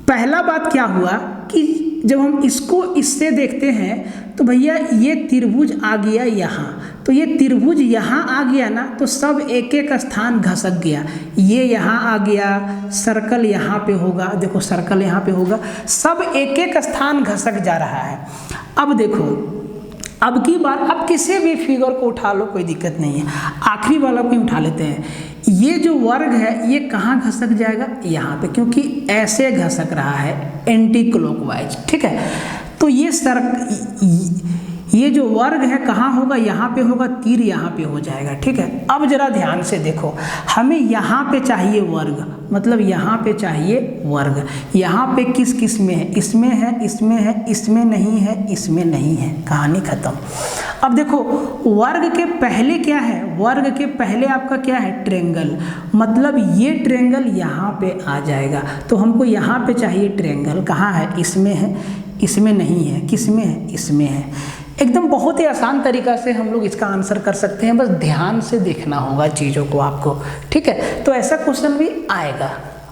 पहला बात क्या हुआ कि जब हम इसको इससे देखते हैं तो भैया ये त्रिभुज आ गया यहाँ, तो ये त्रिभुज यहाँ आ गया ना, तो सब एक एक स्थान घसक गया। ये यहाँ आ गया, सर्कल यहाँ पे होगा, देखो सर्कल यहाँ पे होगा, सब एक एक स्थान घसक जा रहा है। अब देखो, अब की बार अब किसी भी फिगर को उठा लो, कोई दिक्कत नहीं है, आखिरी वाला को ही उठा लेते हैं। ये जो वर्ग है ये कहाँ घसक जाएगा, यहाँ पे, क्योंकि ऐसे घसक रहा है एंटी क्लॉकवाइज, ठीक है। तो ये जो वर्ग है कहाँ होगा, यहाँ पे होगा, तीर यहाँ पे हो जाएगा, ठीक है। अब जरा ध्यान से देखो, हमें यहाँ पे चाहिए वर्ग, मतलब यहाँ पे चाहिए वर्ग। यहाँ पे किस किस में है, इसमें है, इसमें है, इसमें नहीं है, इसमें नहीं है, कहानी खत्म। अब देखो वर्ग के पहले क्या है, वर्ग के पहले आपका क्या है, ट्रायंगल, मतलब ये ट्रायंगल यहाँ पे आ जाएगा। तो हमको यहाँ पे चाहिए ट्रायंगल, कहाँ है, इसमें है, इसमें नहीं है, किसमें है, इसमें है। एकदम बहुत ही आसान तरीका से हम लोग इसका आंसर कर सकते हैं, बस ध्यान से देखना होगा चीज़ों को आपको, ठीक है। तो ऐसा क्वेश्चन भी आएगा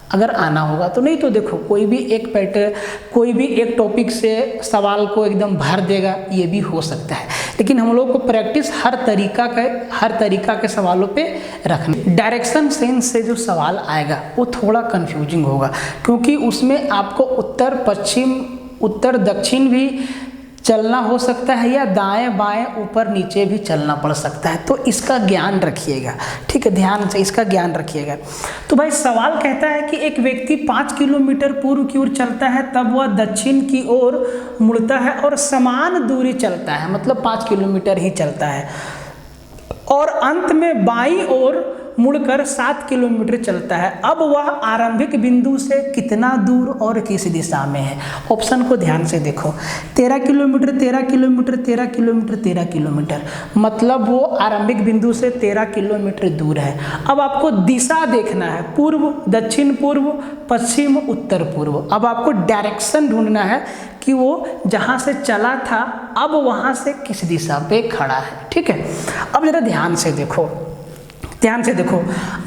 अगर आना होगा तो, नहीं तो देखो कोई भी एक पैटर्न, कोई भी एक टॉपिक से सवाल को एकदम भर देगा, ये भी हो सकता है। लेकिन हम लोग को प्रैक्टिस हर तरीका के सवालों पे रखना। डायरेक्शन सेंस से जो सवाल आएगा वो थोड़ा कंफ्यूजिंग होगा, क्योंकि उसमें आपको उत्तर पश्चिम, उत्तर दक्षिण भी चलना हो सकता है, या दाएं बाएं ऊपर नीचे भी चलना पड़ सकता है। तो इसका ज्ञान रखिएगा, ठीक है, ध्यान से इसका ज्ञान रखिएगा। तो भाई सवाल कहता है कि एक व्यक्ति 5 किलोमीटर पूर्व की ओर चलता है, तब वह दक्षिण की ओर मुड़ता है और समान दूरी चलता है, मतलब 5 किलोमीटर ही चलता है, और अंत में बाईं ओर मुड़कर 7 किलोमीटर चलता है। अब वह आरंभिक बिंदु से कितना दूर और किस दिशा में है। ऑप्शन को ध्यान से देखो, 13 किलोमीटर, 13 किलोमीटर, 13 किलोमीटर, 13 किलोमीटर, मतलब वो आरंभिक बिंदु से 13 किलोमीटर दूर है। अब आपको दिशा देखना है, पूर्व, दक्षिण पूर्व, पश्चिम, उत्तर पूर्व। अब आपको डायरेक्शन ढूंढना है कि वो जहाँ से चला था अब वहाँ से किस दिशा पे खड़ा है, ठीक है। अब जरा ध्यान से देखो, ध्यान से देखो,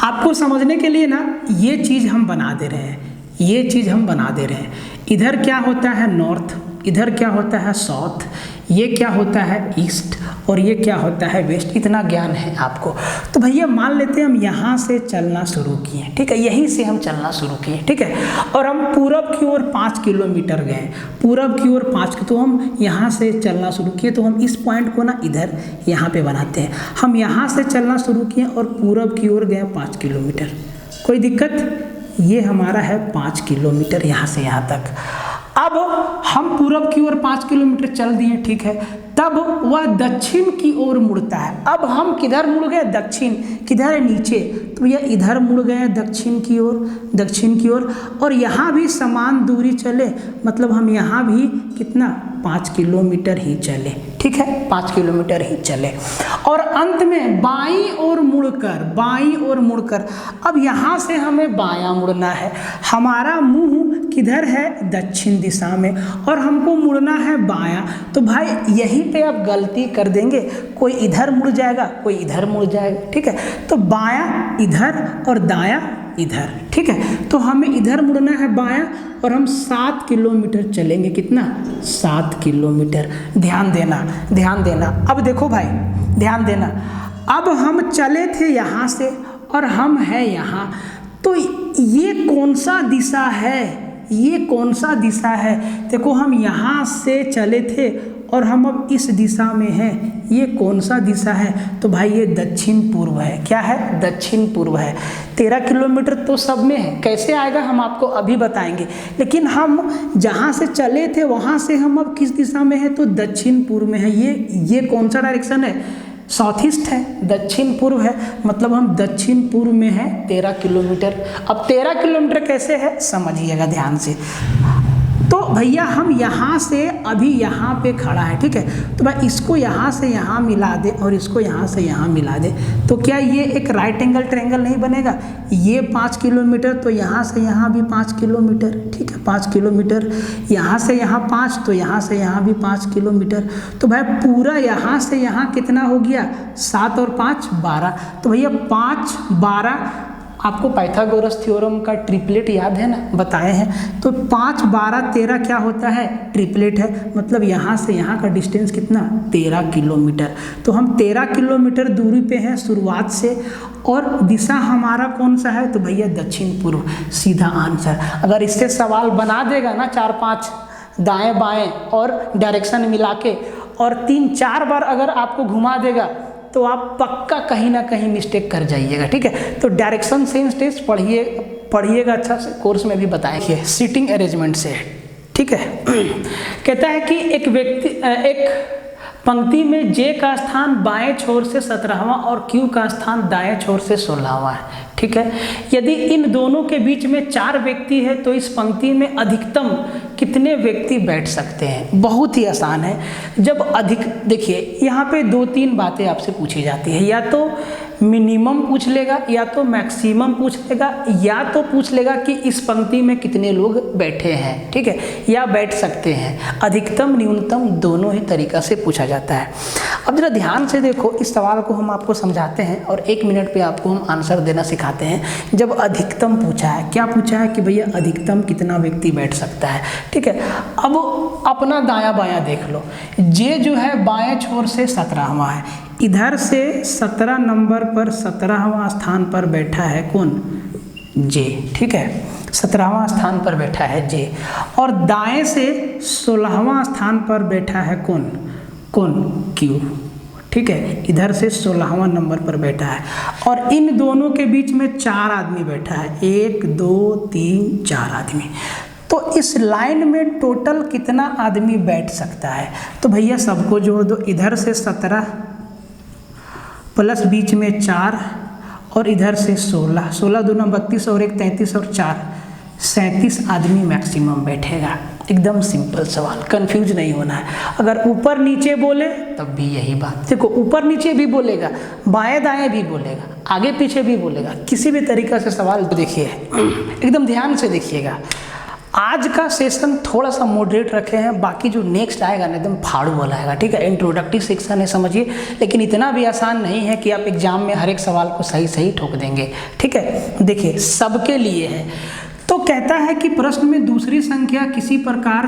आपको समझने के लिए ना ये चीज़ हम बना दे रहे हैं, ये चीज़ हम बना दे रहे हैं। इधर क्या होता है नॉर्थ, इधर क्या होता है साउथ, ये क्या होता है ईस्ट, और ये क्या होता है वेस्ट। इतना ज्ञान है आपको। तो भैया मान लेते हैं हम यहाँ से चलना शुरू किए, ठीक है, यहीं से हम चलना शुरू किए, ठीक है, और हम पूरब की ओर 5 किलोमीटर गए, पूरब की ओर 5, तो हम यहाँ से चलना शुरू किए। तो हम इस पॉइंट को ना इधर यहाँ पे बनाते हैं, हम यहाँ से चलना शुरू किए और पूरब की ओर गए 5 किलोमीटर, कोई दिक्कत। ये हमारा है 5 किलोमीटर यहाँ से यहाँ तक। अब हम पूरब की ओर 5 किलोमीटर चल दिए, ठीक है, तब वह दक्षिण की ओर मुड़ता है। अब हम किधर मुड़ गए, दक्षिण, किधर है नीचे, तो यह इधर मुड़ गए दक्षिण की ओर, दक्षिण की ओर, और यहाँ भी समान दूरी चले, मतलब हम यहाँ भी कितना 5 किलोमीटर ही चले, ठीक है, 5 किलोमीटर ही चले, और अंत में बाईं ओर मुड़कर, बाईं ओर मुड़कर, अब यहाँ से हमें बायां मुड़ना है, हमारा मुंह किधर है, दक्षिण दिशा में, और हमको मुड़ना है बायां। तो भाई यहीं पे आप गलती कर देंगे, कोई इधर मुड़ जाएगा, कोई इधर मुड़ जाएगा, ठीक है। तो बायां इधर और दायां इधर, ठीक है। तो हमें इधर मुड़ना है बायां, और हम 7 किलोमीटर चलेंगे, कितना, 7 किलोमीटर। ध्यान देना, ध्यान देना। अब देखो भाई ध्यान देना, अब हम चले थे यहाँ से और हम हैं यहाँ, तो ये कौन सा दिशा है, ये कौन सा दिशा है। देखो हम यहाँ से चले थे और हम अब इस दिशा में हैं, ये कौन सा दिशा है, तो भाई ये दक्षिण पूर्व है। क्या है, दक्षिण पूर्व है। 13 किलोमीटर तो सब में है, कैसे आएगा हम आपको अभी बताएंगे, लेकिन हम जहाँ से चले थे वहाँ से हम अब किस दिशा में है, तो दक्षिण पूर्व में है। ये कौन सा डायरेक्शन है, साउथ ईस्ट है, दक्षिण पूर्व है, मतलब हम दक्षिण पूर्व में है 13 किलोमीटर। अब 13 किलोमीटर कैसे है समझिएगा ध्यान से। तो भैया हम यहाँ से अभी यहाँ पे खड़ा है, ठीक है, तो भाई इसको यहाँ से यहाँ मिला दे और इसको यहाँ से यहाँ मिला दे, तो क्या ये एक राइट एंगल ट्रायंगल नहीं बनेगा? ये 5 किलोमीटर, तो यहाँ से यहाँ भी 5 किलोमीटर, ठीक है, 5 किलोमीटर, यहाँ से यहाँ 5, तो यहाँ से यहाँ भी 5 किलोमीटर, तो भाई पूरा यहाँ से यहाँ कितना हो गया? 7 और 5 12। तो भैया 5 12, आपको पाइथागोरस थ्योरम का ट्रिपलेट याद है ना, बताए हैं, तो 5 12 13 क्या होता है? ट्रिपलेट है, मतलब यहाँ से यहाँ का डिस्टेंस कितना? 13 किलोमीटर। तो हम 13 किलोमीटर दूरी पे हैं शुरुआत से, और दिशा हमारा कौन सा है? तो भैया दक्षिण पूर्व, सीधा आंसर। अगर इससे सवाल बना देगा ना 4-5 दाएं बाएं और डायरेक्शन मिला के, और 3-4 बार अगर आपको घुमा देगा, तो आप पक्का कहीं ना कहीं मिस्टेक कर जाइएगा, ठीक है। तो डायरेक्शन सेंस टेस्ट पढ़िएगा अच्छा से, कोर्स में भी बताएंगे सीटिंग अरेंजमेंट से, ठीक है। कहता है कि एक पंक्ति में जे का स्थान बाएं छोर से 17वां और क्यू का स्थान दाएं छोर से 16वां है, ठीक है। यदि इन दोनों के बीच में 4 व्यक्ति है तो इस पंक्ति में अधिकतम कितने व्यक्ति बैठ सकते हैं? बहुत ही आसान है। जब देखिए यहाँ पे 2-3 बातें आपसे पूछी जाती है, या तो मिनिमम पूछ लेगा, या तो मैक्सिमम पूछ लेगा, या तो पूछ लेगा कि इस पंक्ति में कितने लोग बैठे हैं, ठीक है, या बैठ सकते हैं। अधिकतम न्यूनतम दोनों ही तरीका से पूछा जाता है। अब जरा ध्यान से देखो, इस सवाल को हम आपको समझाते हैं और 1 मिनट पे आपको हम आंसर देना सिखाते हैं। जब अधिकतम पूछा है, क्या पूछा है कि भैया अधिकतम कितना व्यक्ति बैठ सकता है, ठीक है। अब अपना दायां बायां देख लो, जे जो है बाएं छोर से 17वां है, इधर से 17 नंबर पर 17वां स्थान पर बैठा है कौन? जे, ठीक है, 17वां स्थान पर बैठा है जे, और दाएं से 16वां स्थान पर बैठा है कौन? क्यू, ठीक है, इधर से 16वां नंबर पर बैठा है, और इन दोनों के बीच में 4 आदमी बैठा है, 1 2 3 4 आदमी। तो इस लाइन में टोटल कितना आदमी बैठ सकता है? तो भैया सबको जोड़ दो, इधर से 17 प्लस बीच में 4 और इधर से 16, 16 दूना 32 और 1 33 और 4 37 आदमी मैक्सिमम बैठेगा। एकदम सिंपल सवाल, कंफ्यूज नहीं होना है। अगर ऊपर नीचे बोले तब भी यही बात, देखो ऊपर नीचे भी बोलेगा, बाएं दाएं भी बोलेगा, आगे पीछे भी बोलेगा, किसी भी तरीका से सवाल देखिए, एकदम ध्यान से देखिएगा। आज का सेशन थोड़ा सा मॉडरेट रखे हैं, बाकी जो नेक्स्ट आएगा ना एकदम फाड़ू वाला आएगा, ठीक है। इंट्रोडक्टिव सेक्शन है, समझिए, लेकिन इतना भी आसान नहीं है कि आप एग्जाम में हर एक सवाल को सही ठोक देंगे, ठीक है। देखिए सबके लिए है। तो कहता है कि प्रश्न में दूसरी संख्या किसी प्रकार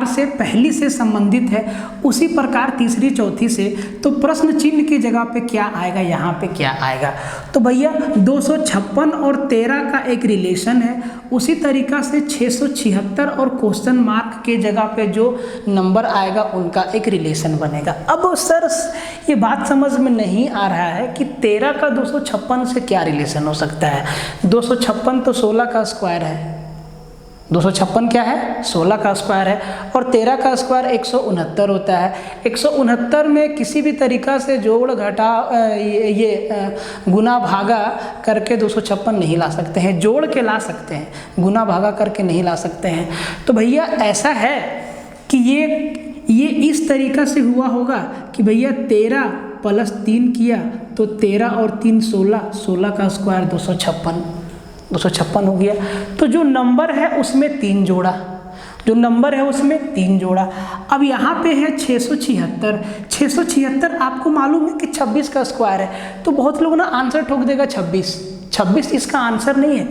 से पहली से संबंधित है, उसी प्रकार तीसरी चौथी से, तो प्रश्न चिन्ह की जगह पे क्या आएगा? यहाँ पे क्या आएगा? तो भैया 256 और 13 का एक रिलेशन है, उसी तरीका से 676 और क्वेश्चन मार्क के जगह पे जो नंबर आएगा उनका एक रिलेशन बनेगा। अब सर ये बात समझ में नहीं आ रहा है कि 13 का 256 से क्या रिलेशन हो सकता है? 256 तो 16 का स्क्वायर है, 256 क्या है? 16 का स्क्वायर है, और 13 का स्क्वायर 169 होता है। 169 में किसी भी तरीका से जोड़ घटा गुना भागा करके 256 नहीं ला सकते हैं, जोड़ के ला सकते हैं, गुना भागा करके नहीं ला सकते हैं। तो भैया ऐसा है कि ये इस तरीका से हुआ होगा कि भैया 13 प्लस 3 किया तो 13 और 3 16, 16 का स्क्वायर 256 हो गया। तो जो नंबर है उसमें 3 जोड़ा, जो नंबर है उसमें 3 जोड़ा। अब यहाँ पे है 676, 676 आपको मालूम है कि 26 का स्क्वायर है, तो बहुत लोग ना आंसर ठोक देगा 26 इसका आंसर नहीं है।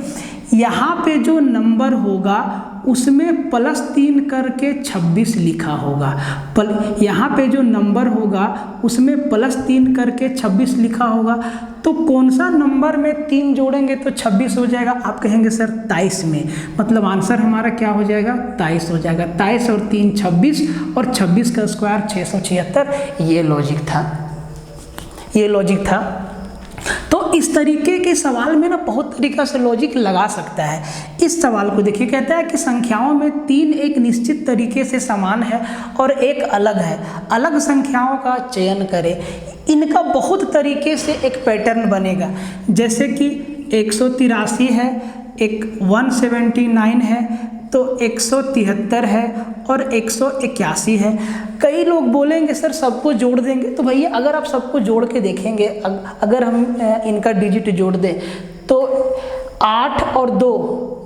यहाँ पे जो नंबर होगा उसमें +3 करके 26 लिखा होगा, यहाँ पे जो नंबर होगा उसमें +3 करके 26 लिखा होगा। तो कौन सा नंबर में 3 जोड़ेंगे तो 26 हो जाएगा? आप कहेंगे सर 23 में, मतलब आंसर हमारा क्या हो जाएगा? 23 हो जाएगा। 23 और 3 26, और 26 का स्क्वायर 676। ये लॉजिक था। तो इस तरीके के सवाल में ना बहुत तरीका से लॉजिक लगा सकता है। इस सवाल को देखिए, कहता है कि संख्याओं में 3 एक निश्चित तरीके से समान है और एक अलग है, अलग संख्याओं का चयन करें। इनका बहुत तरीके से एक पैटर्न बनेगा, जैसे कि 183 है, एक 179 है, तो 173 है और 181 है। कई लोग बोलेंगे सर सबको जोड़ देंगे, तो भैया अगर आप सबको जोड़ के देखेंगे, अगर हम इनका डिजिट जोड़ दें तो 8 और 2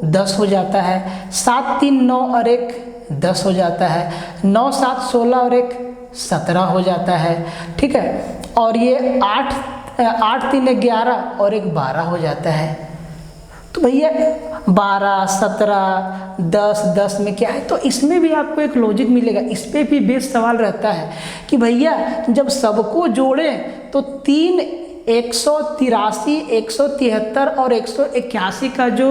10 हो जाता है, 7 3 9 और 1 10 हो जाता है, 9 7 16 और 1 17 हो जाता है, ठीक है। और ये 8 3 11 और 1 12 हो जाता है। तो भैया 12 17 10 10 में क्या है, तो इसमें भी आपको एक लॉजिक मिलेगा। इस पे भी बेस सवाल रहता है कि भैया जब सबको जोड़ें तो 3 183 173 और 181 का जो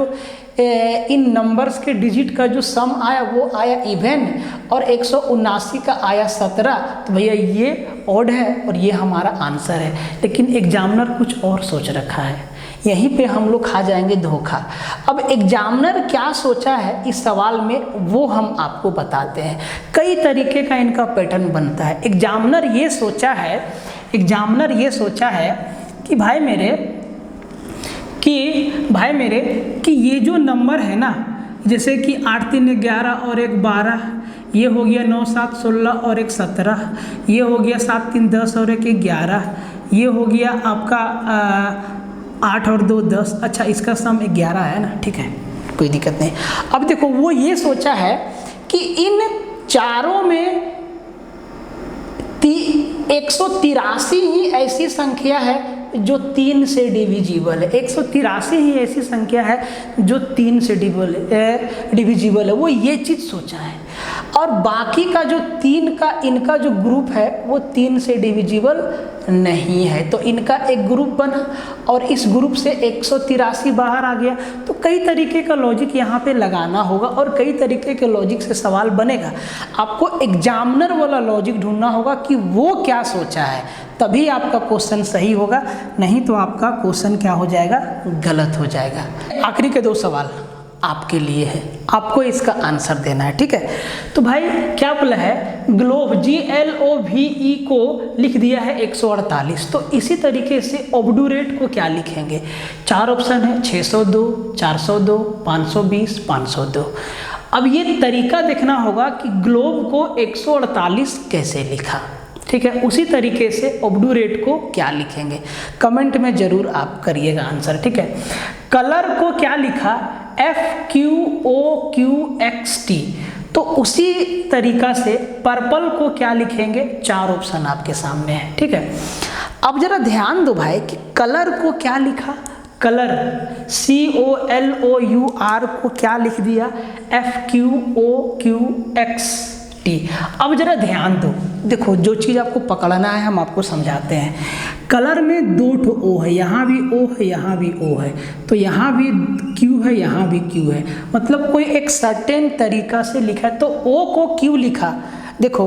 इन नंबर्स के डिजिट का जो सम आया वो आया इवन, और 179 का आया 17। तो भैया ये ऑड है और ये हमारा आंसर है। लेकिन एग्जामिनर कुछ और सोच रखा है, यहीं पे हम लोग खा जाएंगे धोखा। अब एग्जामिनर क्या सोचा है इस सवाल में वो हम आपको बताते हैं। कई तरीके का इनका पैटर्न बनता है। एग्जामिनर ये सोचा है कि भाई मेरे कि ये जो नंबर है ना, जैसे कि 8 3 11 और 1 12, ये हो गया 9 7 16 और 1 17, ये हो गया 7 3 10 और 1 11, ये हो गया आपका 8 और 2 10। अच्छा, इसका सम 11 है ना, ठीक है, कोई दिक्कत नहीं। अब देखो वो ये सोचा है कि इन चारों में 183 ही ऐसी संख्या है जो 3 से डिविजिबल है। 183 ही ऐसी संख्या है जो 3 से डिविजिबल है, वो ये चीज़ सोचा है। और बाकी का जो 3 का इनका जो ग्रुप है वो 3 से डिविजिबल नहीं है, तो इनका एक ग्रुप बना और इस ग्रुप से 183 बाहर आ गया। तो कई तरीके का लॉजिक यहाँ पे लगाना होगा और कई तरीके के लॉजिक से सवाल बनेगा। आपको एग्जामिनर वाला लॉजिक ढूंढना होगा कि वो क्या सोचा है, तभी आपका क्वेश्चन सही होगा, नहीं तो आपका क्वेश्चन क्या हो जाएगा, गलत हो जाएगा। आखिरी के 2 सवाल आपके लिए है, आपको इसका आंसर देना है, ठीक है। तो भाई क्या बोला है, ग्लोब GLOVE को लिख दिया है 148, तो इसी तरीके से ऑब्डूरेट को क्या लिखेंगे। 4 ऑप्शन है, 602 402 520 502। अब ये तरीका देखना होगा कि ग्लोब को 148 कैसे लिखा, ठीक है। उसी तरीके से ऑब्डूरेट को क्या लिखेंगे, कमेंट में जरूर आप करिएगा आंसर, ठीक है। कलर को क्या लिखा, FQOQXT, तो उसी तरीका से पर्पल को क्या लिखेंगे, 4 ऑप्शन आपके सामने है, ठीक है। अब जरा ध्यान दो भाई कि कलर को क्या लिखा, कलर COLOUR को क्या लिख दिया, FQOQXT। अब जरा ध्यान दो, देखो जो चीज़ आपको पकड़ना है हम आपको समझाते हैं। कलर में 2 ठो O है, यहाँ भी O है, यहाँ भी O है, तो यहाँ भी Q है, यहाँ भी Q है, मतलब कोई एक सर्टेन तरीका से लिखा है। तो O को क्यों लिखा, देखो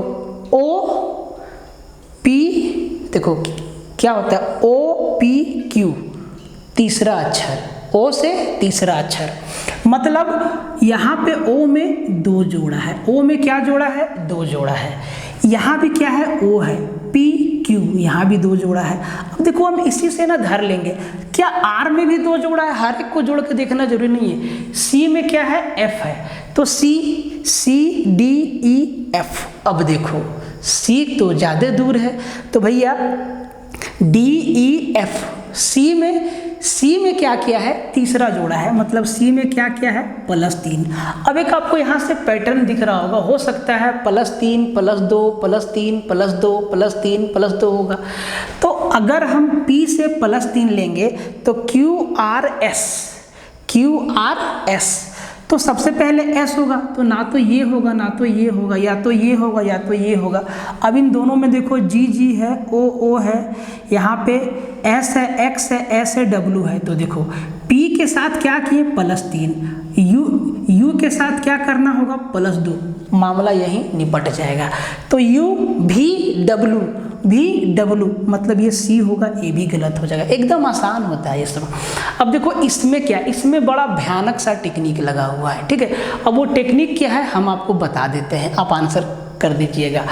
OP, देखो क्या होता है OPQ, तीसरा अक्षर, O से तीसरा अक्षर, मतलब यहाँ पे O में 2 जोड़ा है, O में क्या जोड़ा है, 2 जोड़ा है। यहाँ भी क्या है, O है, PQ, यहाँ भी 2 जोड़ा है। अब देखो हम इसी से ना धर लेंगे, क्या R में भी 2 जोड़ा है, हर एक को जोड़ के देखना जरूरी नहीं है। C में क्या है, F है, तो CDEF। अब देखो C तो ज़्यादा दूर है, तो भैया DEF, C में क्या किया है, तीसरा जोड़ा है, मतलब C में क्या किया है, +3। अब एक आपको यहाँ से पैटर्न दिख रहा होगा, हो सकता है +3 +2 +3 +2 +3 +2 होगा। तो अगर हम P से +3 लेंगे तो QRS, तो सबसे पहले S होगा, तो ना तो ये होगा ना तो ये होगा, या तो ये होगा या तो ये होगा। अब इन दोनों में देखो G है, O है, यहाँ पे S है, X है, S है, W है। तो देखो P के साथ क्या किए, +3, U के साथ क्या करना होगा, +2, मामला यही निपट जाएगा। तो VW मतलब ये C होगा, ये भी गलत हो जाएगा। एकदम आसान होता है ये सब। अब देखो इसमें क्या, इसमें बड़ा भयानक सा टेक्निक लगा हुआ है, ठीक है। अब वो टेक्निक क्या है हम आपको बता देते हैं, आप आंसर कर दीजिएगा।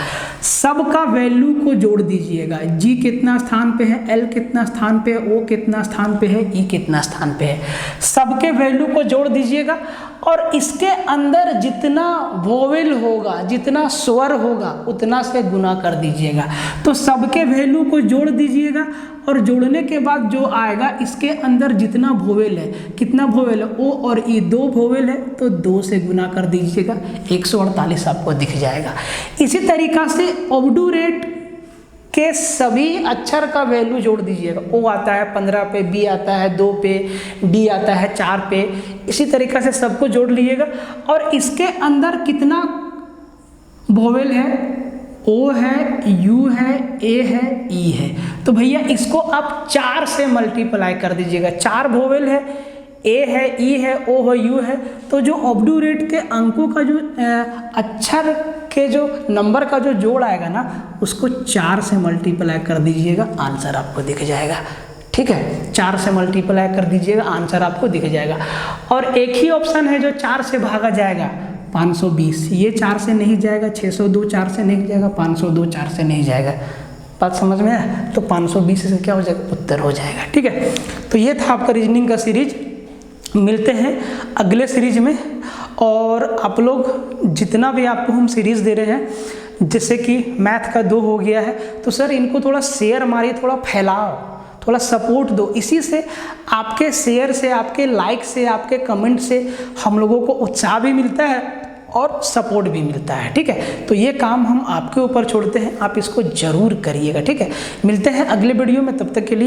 सबका वैल्यू को जोड़ दीजिएगा। जी कितना स्थान पे है, एल कितना स्थान पे है, ओ कितना स्थान पे है, ई कितना स्थान पे है, सबके वैल्यू को जोड़ दीजिएगा और इसके अंदर जितना वोवेल होगा, जितना स्वर होगा उतना से गुना कर दीजिएगा। तो सबके वैल्यू को जोड़ दीजिएगा और जोड़ने के बाद जो आएगा इसके अंदर जितना वोवेल है, कितना वोवेल है, ओ और ई 2 वोवेल है तो 2 से गुना कर दीजिएगा, 148 आपको दिख जाएगा। इसी तरीका से ऑब्डूरेट के सभी अक्षर का वैल्यू जोड़ दीजिएगा। ओ आता है 15 पे, बी आता है 2 पे, डी आता है 4 पे, इसी तरीका से सबको जोड़ लीजिएगा और इसके अंदर कितना वोवेल है, ओ है, यू है, ए है, ई है। तो भैया इसको आप 4 से मल्टीप्लाई कर दीजिएगा। 4 वोवेल है, ए है, ई है, ओ है, यू है, तो जो ऑब्डूरेट के अंकों का जो अक्षर के जो नंबर का जो जोड़ आएगा ना उसको 4 से मल्टीप्लाई कर दीजिएगा, आंसर आपको दिख जाएगा। ठीक है, 4 से मल्टीप्लाई कर दीजिएगा, आंसर आपको दिख जाएगा। और एक ही ऑप्शन है जो 4 से भागा जाएगा, 520। ये 4 से नहीं जाएगा, 602 4 से नहीं जाएगा, 502 4 से नहीं जाएगा। बात समझ में आया? तो 520 से क्या हो जाएगा, उत्तर हो जाएगा। ठीक है, तो ये था आपका रीजनिंग का सीरीज। मिलते हैं अगले सीरीज में। और आप लोग जितना भी आपको हम सीरीज दे रहे हैं, जैसे कि मैथ का 2 हो गया है, तो सर इनको थोड़ा शेयर मारिए, थोड़ा फैलाओ, थोड़ा सपोर्ट दो। इसी से आपके शेयर से, आपके लाइक से, आपके कमेंट से हम लोगों को उत्साह भी मिलता है और सपोर्ट भी मिलता है। ठीक है, तो ये काम हम आपके ऊपर छोड़ते हैं, आप इसको जरूर करिएगा। ठीक है, मिलते हैं अगले वीडियो में, तब तक के लिए